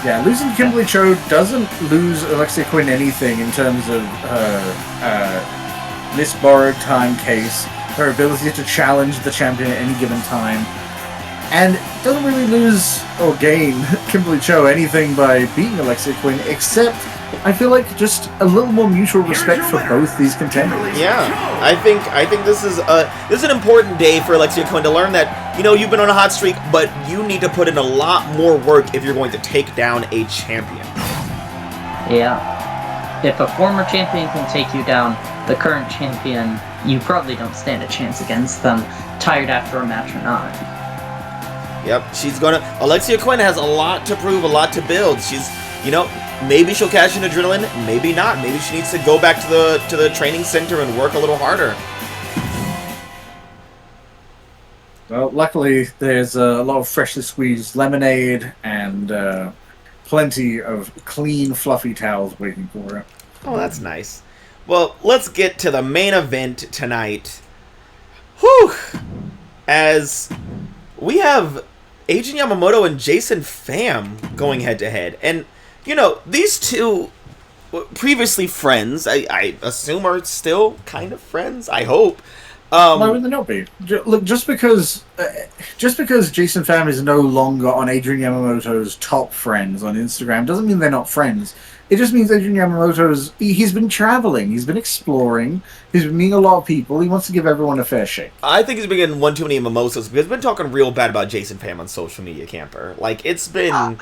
Yeah, losing to Kimberly Cho doesn't lose Alexia Quinn anything in terms of her Miss Borrowed Time case, her ability to challenge the champion at any given time, and doesn't really lose or gain Kimberly Cho anything by beating Alexia Quinn, except I feel like just a little more mutual respect for both these contenders. Yeah, I think this is an important day for Alexia Quinn to learn that, you've been on a hot streak, but you need to put in a lot more work if you're going to take down a champion. Yeah. If a former champion can take you down, the current champion, you probably don't stand a chance against them, tired after a match or not. Yep, Alexia Quinn has a lot to prove, a lot to build. She's, maybe she'll cash in adrenaline, maybe not. Maybe she needs to go back to the training center and work a little harder. Well, luckily there's a lot of freshly squeezed lemonade and plenty of clean, fluffy towels waiting for her. Oh, that's nice. Well, let's get to the main event tonight. Whew! As we have Adrian Yamamoto and Jason Pham going head-to-head. And, these two previously friends, I assume are still kind of friends, I hope. Why would they not be? Look, just because Jason Pham is no longer on Adrian Yamamoto's top friends on Instagram doesn't mean they're not friends. It just means Adrian Yamamoto's... He's been traveling. He's been exploring. He's been meeting a lot of people. He wants to give everyone a fair shake. I think he's been getting one too many mimosas because he's been talking real bad about Jason Pham on social media, Camper. Like, it's been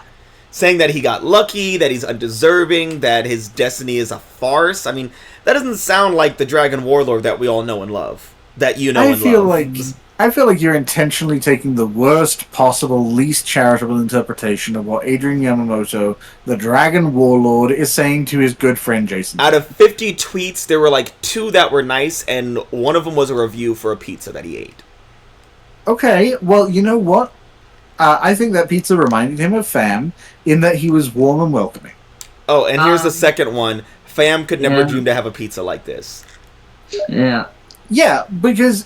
saying that he got lucky, that he's undeserving, that his destiny is a farce. I mean, that doesn't sound like the Dragon Warlord that we all know and love. That you know and love. I feel like you're intentionally taking the worst possible, least charitable interpretation of what Adrian Yamamoto, the Dragon Warlord, is saying to his good friend Jason. Out of 50 tweets, there were like 2 that were nice, and one of them was a review for a pizza that he ate. Okay, well, you know what? I think that pizza reminded him of Pham in that he was warm and welcoming. Oh, and here's the second one. Pham could never dream to have a pizza like this. Yeah. Yeah, because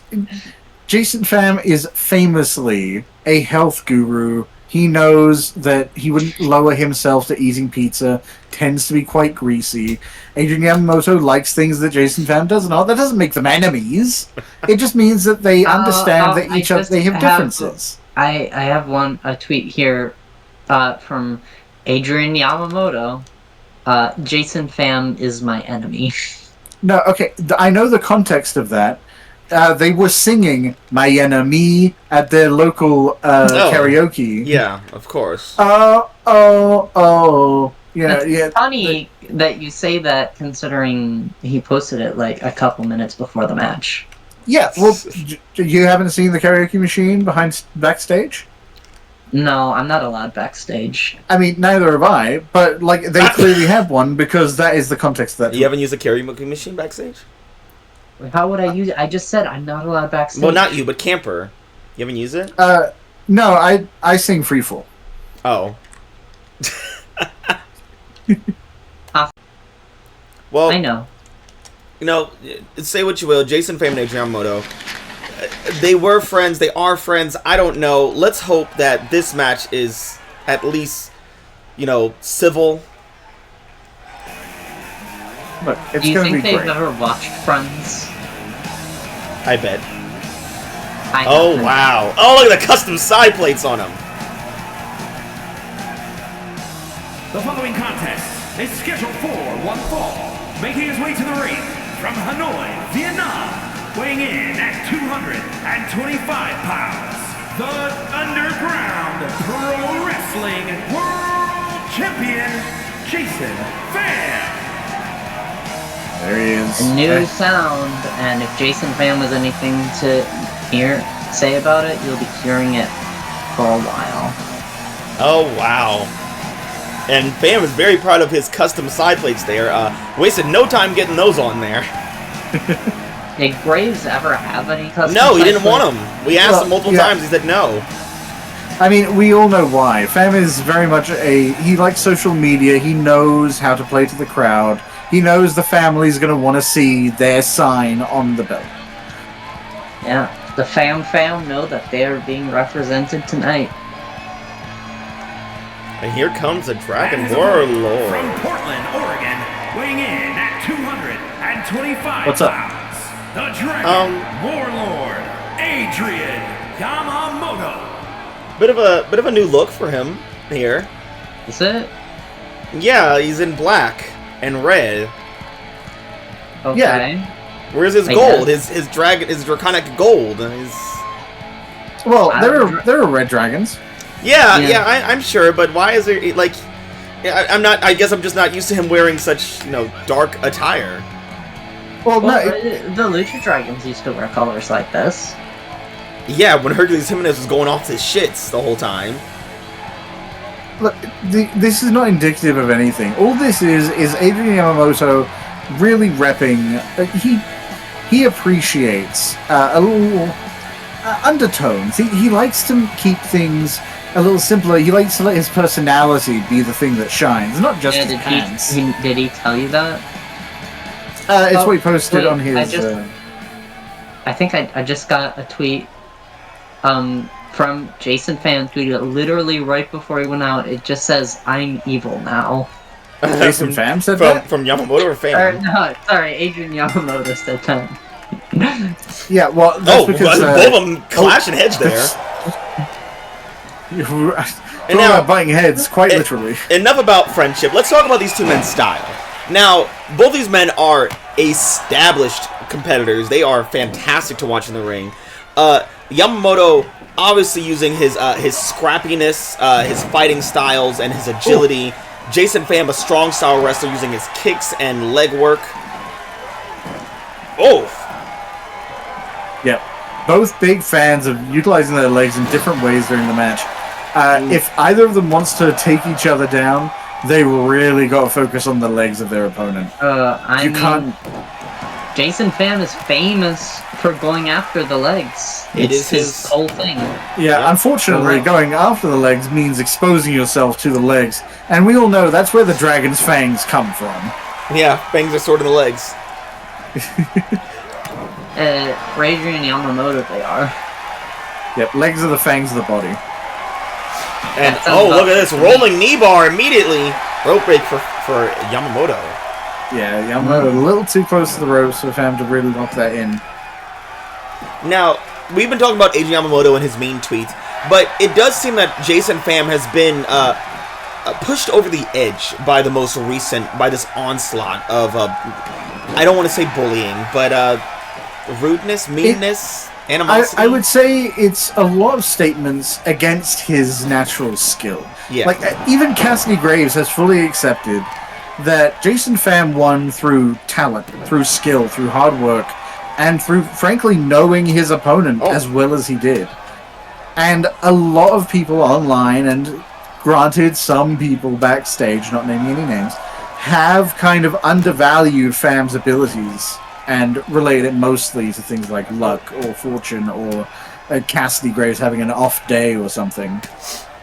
Jason Pham is famously a health guru. He knows that he wouldn't lower himself to eating pizza, tends to be quite greasy. Adrian Yamamoto likes things that Jason Pham does not. That doesn't make them enemies. It just means that they understand that they have differences. I have a tweet here from Adrian Yamamoto. Jason Pham is my enemy. No, okay, I know the context of that. They were singing "My Enemy" at their local karaoke. Yeah, of course. Yeah. It's funny that you say that, considering he posted it like a couple minutes before the match. Yeah, well, you haven't seen the karaoke machine backstage? No, I'm not allowed backstage. I mean, neither have I, but like they clearly have one because that is the context of that. You haven't used a karaoke machine backstage? How would I use it? I just said I'm not allowed backstage. Well, not you, but Camper. You haven't used it? No, I sing freefall. Oh. Well, I know. Say what you will, Jason Pham and Adrian Yamamoto, they were friends, they are friends, I don't know. Let's hope that this match is at least, civil. Look, it's Do you think they've great. ever watched Friends? I bet. Oh, wow. Oh, look at the custom side plates on them. The following contest is scheduled for one fall. Making his way to the ring from Hanoi, Vietnam, weighing in at 225 pounds, the Underground Pro Wrestling World Champion, Jason Pham. There he is. New sound, and if Jason Pham was anything to say about it, you'll be hearing it for a while. Oh, wow. And Pham is very proud of his custom side plates there. Wasted no time getting those on there. Did Graves ever have any custom No, he side didn't plates? want them. We asked him multiple times. He said no. I mean, we all know why. Pham is very much he likes social media. He knows how to play to the crowd. He knows the family's going to want to see their sign on the belt. Yeah, the Pham know that they are being represented tonight. And here comes a Dragon That is a Warlord. From Portland, Oregon, weighing in at 225 What's up? pounds, the Dragon Warlord, Adrian Yamamoto. Bit of a new look for him here. Is it? Yeah, he's in black and red. Okay. Yeah. Where's his I gold? guess. His draconic gold. Well, there are red dragons. Yeah, I'm sure, but why is there like? I'm not. I guess I'm just not used to him wearing such dark attire. Well, Well, no, the Lucha Dragons used to wear colors like this. Yeah, when Hercules Jimenez was going off his shits the whole time. look, this is not indicative of anything. All this is Adrian Yamamoto really repping. He appreciates a little undertones. He likes to keep things a little simpler. He likes to let his personality be the thing that shines, not just his pants. Did he tell you that? It's what he posted on his. I think I just got a tweet from Jason Pham, tweeted literally right before he went out. It just says, "I'm evil now." Jason Pham said that? From Yamamoto or Pham? No, sorry, Adrian Yamamoto said that. Yeah, well, that's because both of them clashing heads there. And now butting heads, quite literally. Enough about friendship. Let's talk about these two men's style. Now, both these men are established competitors. They are fantastic to watch in the ring. Yamamoto obviously using his scrappiness, his fighting styles, and his agility. Ooh. Jason Pham, a strong style wrestler, using his kicks and leg work. Oh. Yep. Both big fans of utilizing their legs in different ways during the match. If either of them wants to take each other down, they really got to focus on the legs of their opponent. Jason Pham is famous for going after the legs. It's his whole thing. Yeah, unfortunately, going after the legs means exposing yourself to the legs. And we all know that's where the dragon's fangs come from. Yeah, fangs are sort of the legs. For Adrian Yamamoto, they are. Yep, legs are the fangs of the body. And look at this rolling knee bar immediately. Rope break for Yamamoto. Yeah, Yamamoto a little too close to the ropes for Pham to really lock that in. Now, we've been talking about Adrian Yamamoto and his mean tweets, but it does seem that Jason Pham has been pushed over the edge by this onslaught of, I don't want to say bullying, but rudeness, meanness, animosity. I would say it's a lot of statements against his natural skill. Yeah. Like, even Cassidy Graves has fully accepted that Jason Pham won through talent, through skill, through hard work, and through, frankly, knowing his opponent as well as he did. And a lot of people online, and granted some people backstage, not naming any names, have kind of undervalued Pham's abilities and relate it mostly to things like luck or fortune or Cassidy Graves having an off day or something.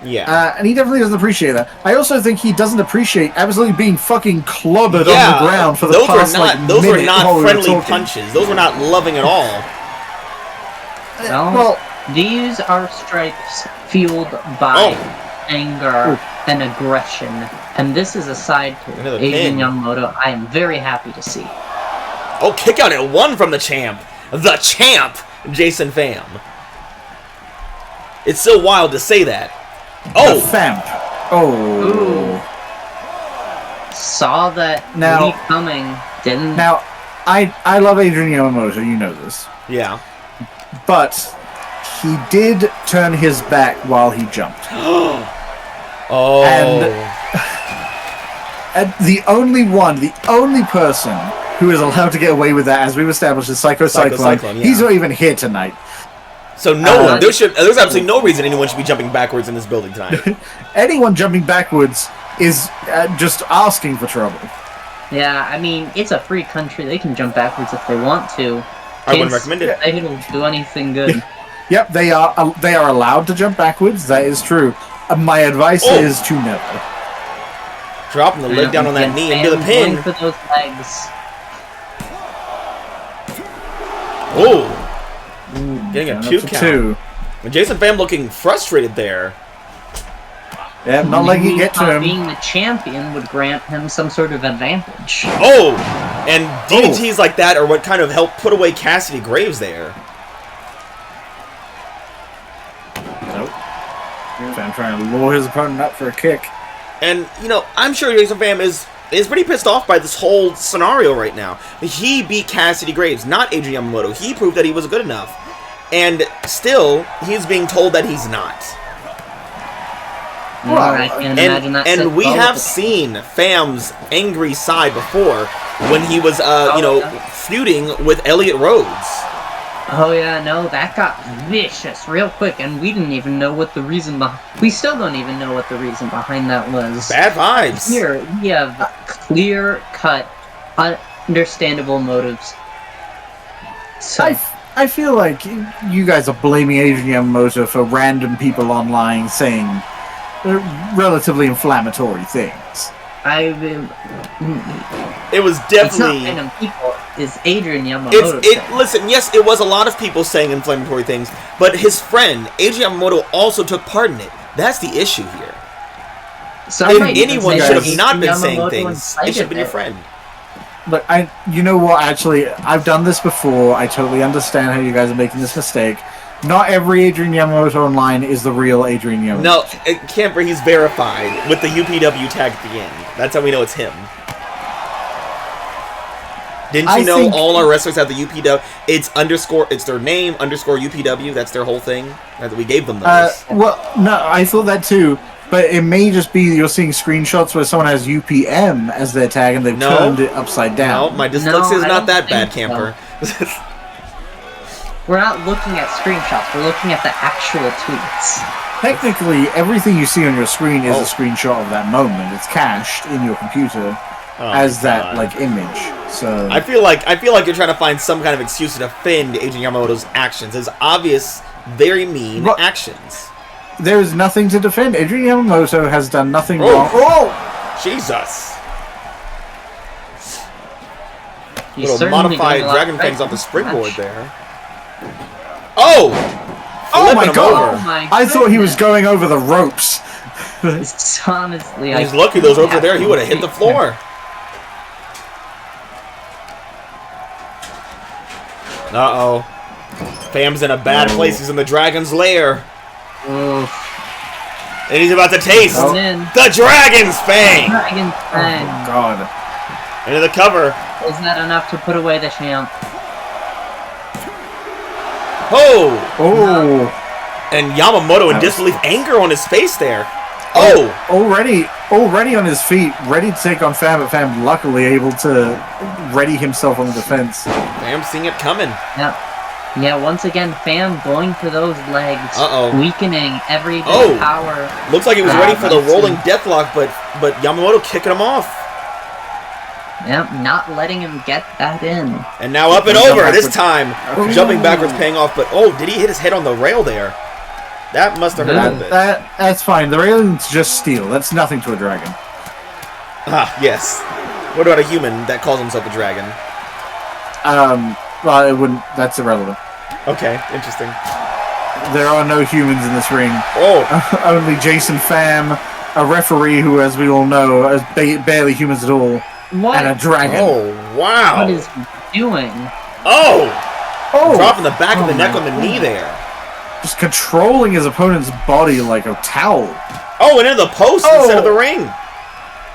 Yeah. And he definitely doesn't appreciate that. I also think he doesn't appreciate absolutely being fucking clobbered on the ground for the past minute. Those were not friendly punches. Those were not loving at all. Well, these are strikes fueled by anger and aggression. And this is a side to Adrian Yamamoto I am very happy to see. Oh, kick out at one from the champ. The champ, Jason Pham. It's so wild to say that. Oh! The Pham. Oh. Ooh. Saw that lead coming. Didn't. Now, I love Adrian Yamamoto, you know this. Yeah. But he did turn his back while he jumped. Oh. And the only person who is allowed to get away with that, as we've established, is Psycho Cyclone. Yeah. He's not even here tonight. So no one, there's absolutely no reason anyone should be jumping backwards in this building tonight. Anyone jumping backwards is just asking for trouble. Yeah, I mean, it's a free country. They can jump backwards if they want to. I wouldn't recommend it. They don't do anything good. Yep, they are allowed to jump backwards. That is true. My advice is to never. Dropping the leg down on that knee into the pin. For those legs. Oh. Getting a 2 count. 2. And Jason Pham looking frustrated there. Yeah, not letting it get to him. Being the champion would grant him some sort of advantage. Oh! And DDTs like that are what kind of helped put away Cassidy Graves there. Nope. Pham trying to lure his opponent up for a kick. And, you know, I'm sure Jason Pham is pretty pissed off by this whole scenario right now. He beat Cassidy Graves, not Adrian Yamamoto. He proved that he was good enough. And still, he's being told that he's not. Well, I can't imagine that. And we have seen Pham's angry side before when he was, feuding with Elliott Rhodes. Oh yeah, no, that got vicious real quick, and we didn't even know what the reason we still don't even know what the reason behind that was. Bad vibes. Here, we have clear-cut, understandable motives. So, I feel like you guys are blaming Adrian Yamamoto for random people online saying relatively inflammatory things. It was it's definitely... not random people, it's Adrian Yamamoto. Listen, yes, it was a lot of people saying inflammatory things, but his friend, Adrian Yamamoto, also took part in it. That's the issue here. If anyone should have not been saying things, it should have been your friend. Look, you know what, actually, I've done this before. I totally understand how you guys are making this mistake. Not every Adrian Yamamoto online is the real Adrian Yamamoto. No, Camper, he's verified with the UPW tag at the end. That's how we know it's him. Didn't you know all our wrestlers have the UPW? It's their name, _UPW. That's their whole thing. That we gave them those. Well, no, I thought that too. But it may just be you're seeing screenshots where someone has UPM as their tag and they've turned it upside down. No, my dyslexia is not that bad, Camper. We're not looking at screenshots, we're looking at the actual tweets. Technically, everything you see on your screen is a screenshot of that moment. It's cached in your computer as that image. So I feel like you're trying to find some kind of excuse to defend Adrian Yamamoto's actions. His obvious, very mean actions. There is nothing to defend. Adrian Yamamoto has done nothing wrong. Oh! Jesus! Little modified Dragon Fangs off the springboard there. Oh! Oh my god! I thought he was going over the ropes. It's honestly... He's lucky those ropes were there. He would have hit the floor. Uh-oh. Pham's in a bad place. He's in the Dragon's Lair. Oof. And he's about to taste the Dragon's Fang! Dragon's Fang. Oh, God. Into the cover. Is that enough to put away the champ? Oh! Oh! And Yamamoto in disbelief, anger on his face there. Oh! Already on his feet, ready to take on Pham, but Pham luckily able to ready himself on the defense. Pham seeing it coming. Yeah, once again, Pham going for those legs, weakening every power. Looks like he was ready for the rolling deathlock, but Yamamoto kicking him off. Yep, not letting him get that in. And now up and over, this time. Jumping backwards paying off, but did he hit his head on the rail there? That must have hurt a little bit. That's fine. The railing's just steel. That's nothing to a dragon. Ah, yes. What about a human that calls himself a dragon? Well, it wouldn't. That's irrelevant. Okay, interesting. There are no humans in this ring. Oh. Only Jason Pham, a referee who, as we all know, is barely humans at all, and a dragon. Oh, wow. What is he doing? Oh! Dropping the back of the neck on the knee there. Just controlling his opponent's body like a towel. Oh, and into the post instead of the ring.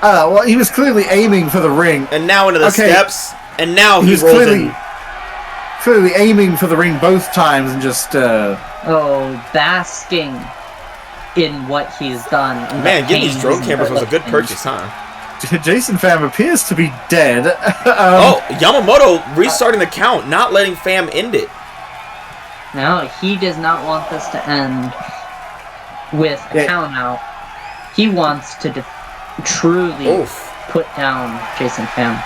Well, he was clearly aiming for the ring. And now into the steps. And now he's clearly... clearly aiming for the ring both times and just... basking in what he's done. Man, getting these drone cameras was a good purchase, huh? Jason Pham appears to be dead. Yamamoto restarting the count, not letting Pham end it. No, he does not want this to end with a count out. He wants to truly put down Jason Pham.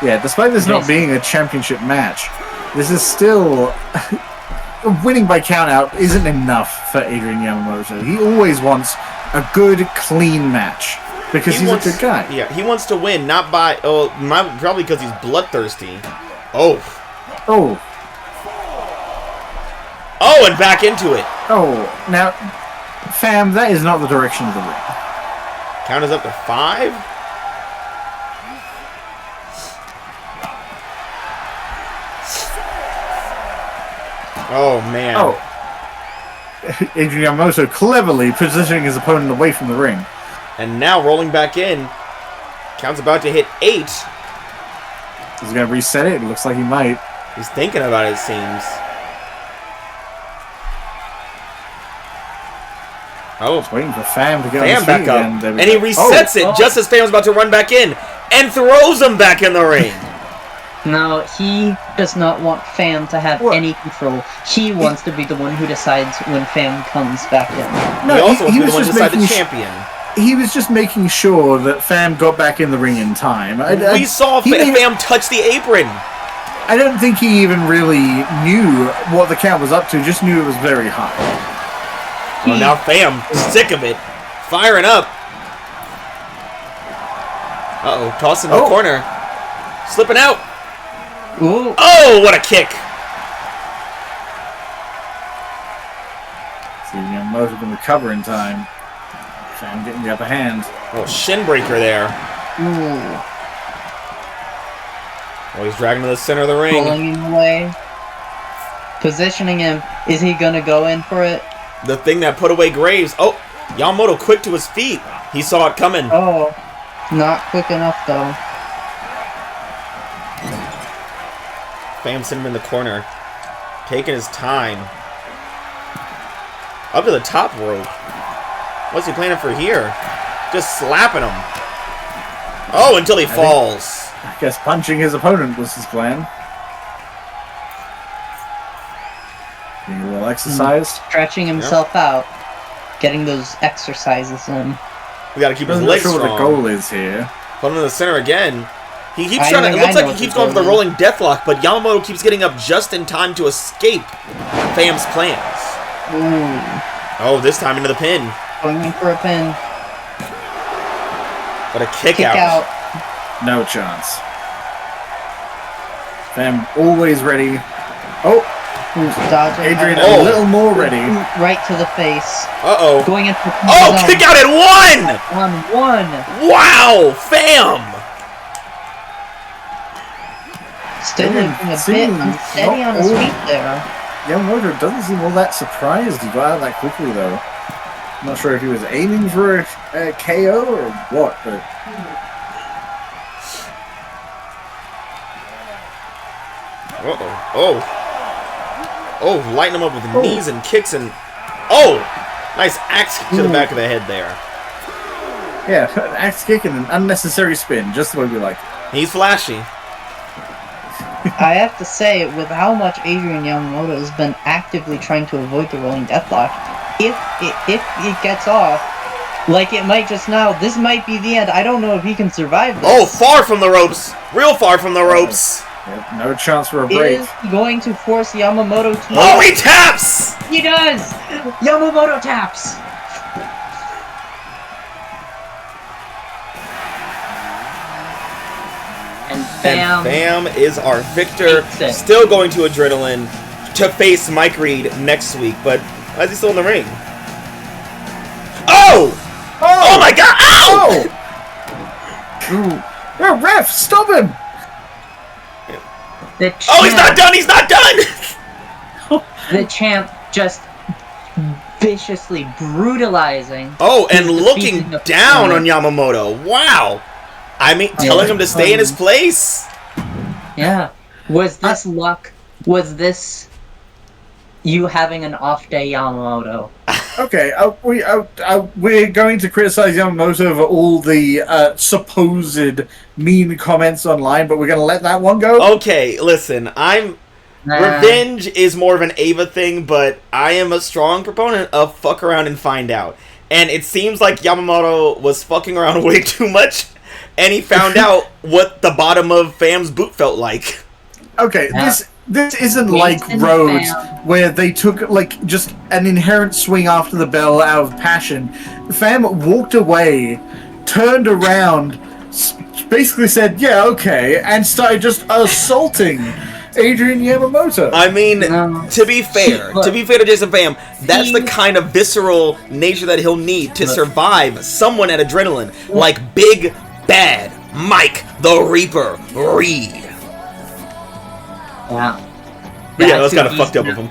Yeah, despite this not being a championship match, this is still... winning by count out isn't enough for Adrian Yamamoto. He always wants a good, clean match. Because he's a good guy. Yeah, he wants to win, not by... probably because he's bloodthirsty. Oh, and back into it. Now, Pham, that is not the direction of the ring. Count is up to 5. Oh, man. Adrian Yamamoto cleverly positioning his opponent away from the ring. And now rolling back in. Count's about to hit 8. He's going to reset it. It looks like he might. He's thinking about it, it seems. Just waiting for Pham to get on his feet back up. again. And he resets it just as Pham's about to run back in. And throws him back in the ring. No, he does not want Pham to have any control. He wants to be the one who decides when Pham comes back in. No, he also wants to be the one to decide the champion. He was just making sure that Pham got back in the ring in time. We saw Pham touch the apron. I don't think he even really knew what the count was up to, just knew it was very high. Well, now Pham, sick of it, firing up. Tossing in the corner. Slipping out. Ooh. Oh, what a kick. See, Yamamoto can recover in time. Pham getting the upper hand. Shin breaker there. Ooh. He's dragging to the center of the ring. Pulling him away. Positioning him. Is he going to go in for it? The thing that put away Graves. Yamamoto quick to his feet. He saw it coming. Not quick enough, though. Pham sent him in the corner. Taking his time. Up to the top rope. What's he planning for here? Just slapping him. Until he falls. I guess punching his opponent was his plan. Getting a little exercise. Stretching himself out. Getting those exercises in. We gotta keep his legs strong. I'm not sure what the goal is here. Put him in the center again. He keeps trying to... It looks like he keeps going for the rolling deathlock, but Yamamoto keeps getting up just in time to escape Pham's plans. Ooh. This time into the pin. Going in for a pin. But a kick out. No chance. Pham always ready. Who's dodging? Adrian a little more ready. Right to the face. Going in for kick out at 1! On 1. Wow! Pham! Still looking a bit unsteady on his feet there. Yamamoto doesn't seem all that surprised he got out that quickly, though. I'm not sure if he was aiming for a KO or what, but... Lighten him up with knees and kicks and... Nice axe kick to the back of the head there. Yeah, an axe kick and an unnecessary spin, just the way we like it. He's flashy. I have to say, with how much Adrian Yamamoto has been actively trying to avoid the rolling deathlock, if it gets off, like it might just now, this might be the end. I don't know if he can survive this. Far from the ropes. Real far from the ropes. No chance for a break. Is he going to force Yamamoto to... he taps! He does! Yamamoto taps! And Pham is our victor. Still going to Adrenaline to face Mike Reed next week. But why is he still in the ring? Oh my God! Ref, stop him! He's not done! He's not done! The champ just viciously brutalizing. And looking down on Yamamoto. Wow! I mean, telling him to stay in his place. Yeah. Was this luck Was this you having an off day, Yamamoto? Okay, we're going to criticize Yamamoto for all the supposed mean comments online, but we're going to let that one go? Okay, listen, Revenge is more of an Ava thing, but I am a strong proponent of fuck around and find out. And it seems like Yamamoto was fucking around way too much, and he found out what the bottom of Pham's boot felt like. Okay, this isn't like Rhodes, where they took like just an inherent swing after the bell out of passion. Pham walked away, turned around, basically said, "Yeah, okay," and started just assaulting Adrian Yamamoto. I mean, to be fair to Jason Pham, that's the kind of visceral nature that he'll need to survive someone at Adrenaline, like Big Bad Mike the Reaper Reed. Yeah. Yeah, that was kind of fucked up of him.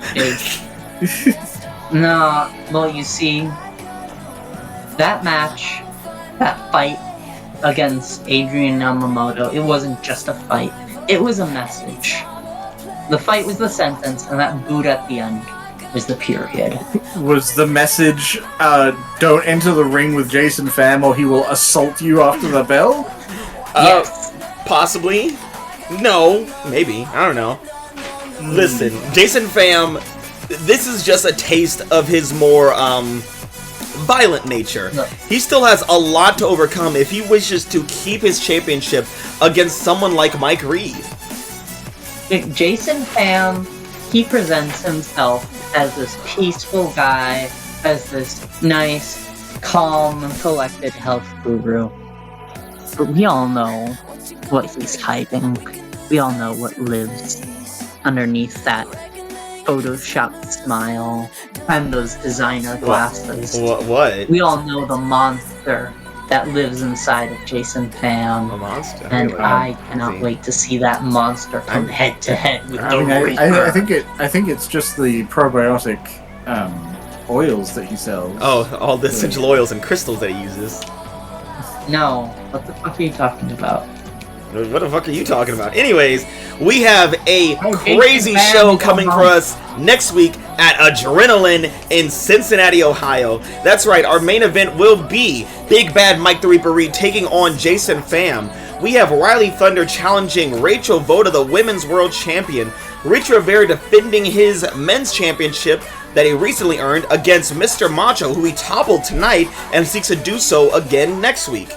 No, well, you see, that match, that fight against Adrian Yamamoto, it wasn't just a fight. It was a message. The fight was the sentence, and that boot at the end was the period. Was the message, don't enter the ring with Jason Pham or he will assault you after the bell? Yes. Possibly. No. Maybe. I don't know. Listen, Jason Pham, this is just a taste of his more, violent nature. He still has a lot to overcome if he wishes to keep his championship against someone like Mike Reed. Jason Pham, he presents himself as this peaceful guy, as this nice, calm, and collected health guru. But we all know what he's hiding. We all know what lives underneath that Photoshop smile and those designer glasses. What? We all know the monster that lives inside of Jason Pham. A monster? And I cannot wait to see that monster come head to head with the Reaper. I think it's just the probiotic oils that he sells. Oh, all the essential oils and crystals that he uses. No, what the fuck are you talking about? What the fuck are you talking about? Anyways, we have a crazy show coming for us next week at Adrenaline in Cincinnati, Ohio. That's right, our main event will be Big Bad Mike the Reaper Reed taking on Jason Pham. We have Rhylee Thunder challenging Rachel Voda, the Women's World Champion. Richie Rivera defending his men's championship that he recently earned against Mr. Macho, who he toppled tonight and seeks to do so again next week.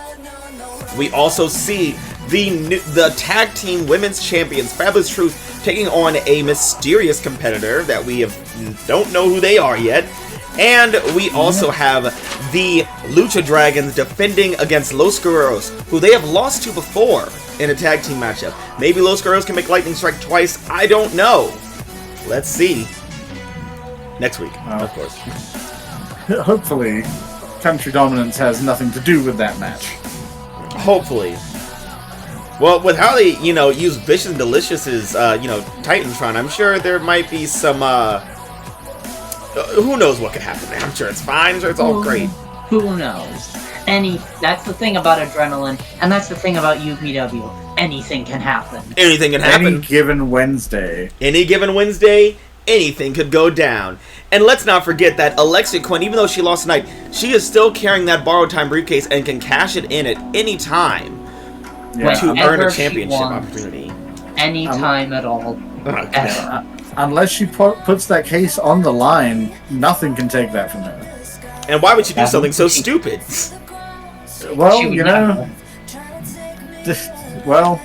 We also see the tag team women's champions, Fabulous Truth, taking on a mysterious competitor that we don't know who they are yet. And we also have the Lucha Dragons defending against Los Guerreros, who they have lost to before in a tag team matchup. Maybe Los Guerreros can make lightning strike twice. I don't know. Let's see. Next week, of course. Hopefully, Country Dominance has nothing to do with that match. Hopefully. Well, with how they, use Vicious and Delicious's, Titantron, I'm sure there might be some, who knows what could happen there. I'm sure it's fine. I'm sure it's all great. Who knows? That's the thing about Adrenaline, and that's the thing about UPW. Anything can happen. Anything can happen. Any given Wednesday. Any given Wednesday, anything could go down. And let's not forget that Alexia Quinn, even though she lost tonight, she is still carrying that borrowed time briefcase and can cash it in at any time to earn a championship opportunity. Any time at all. Ever. Unless she puts that case on the line, nothing can take that from her. And why would she do something so stupid? Well,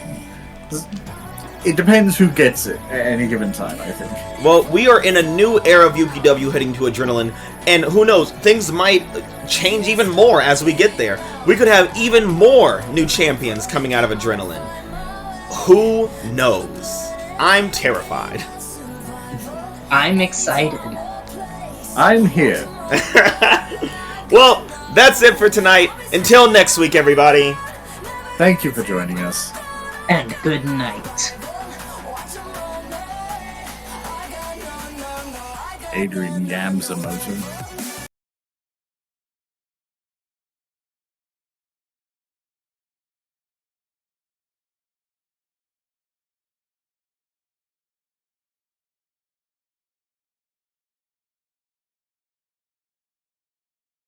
it depends who gets it at any given time, I think. Well, we are in a new era of UPW heading to Adrenaline, and who knows, things might change even more as we get there. We could have even more new champions coming out of Adrenaline. Who knows? I'm terrified. I'm excited. I'm here. Well, that's it for tonight. Until next week, everybody. Thank you for joining us. And good night. Adrian Yamamoto.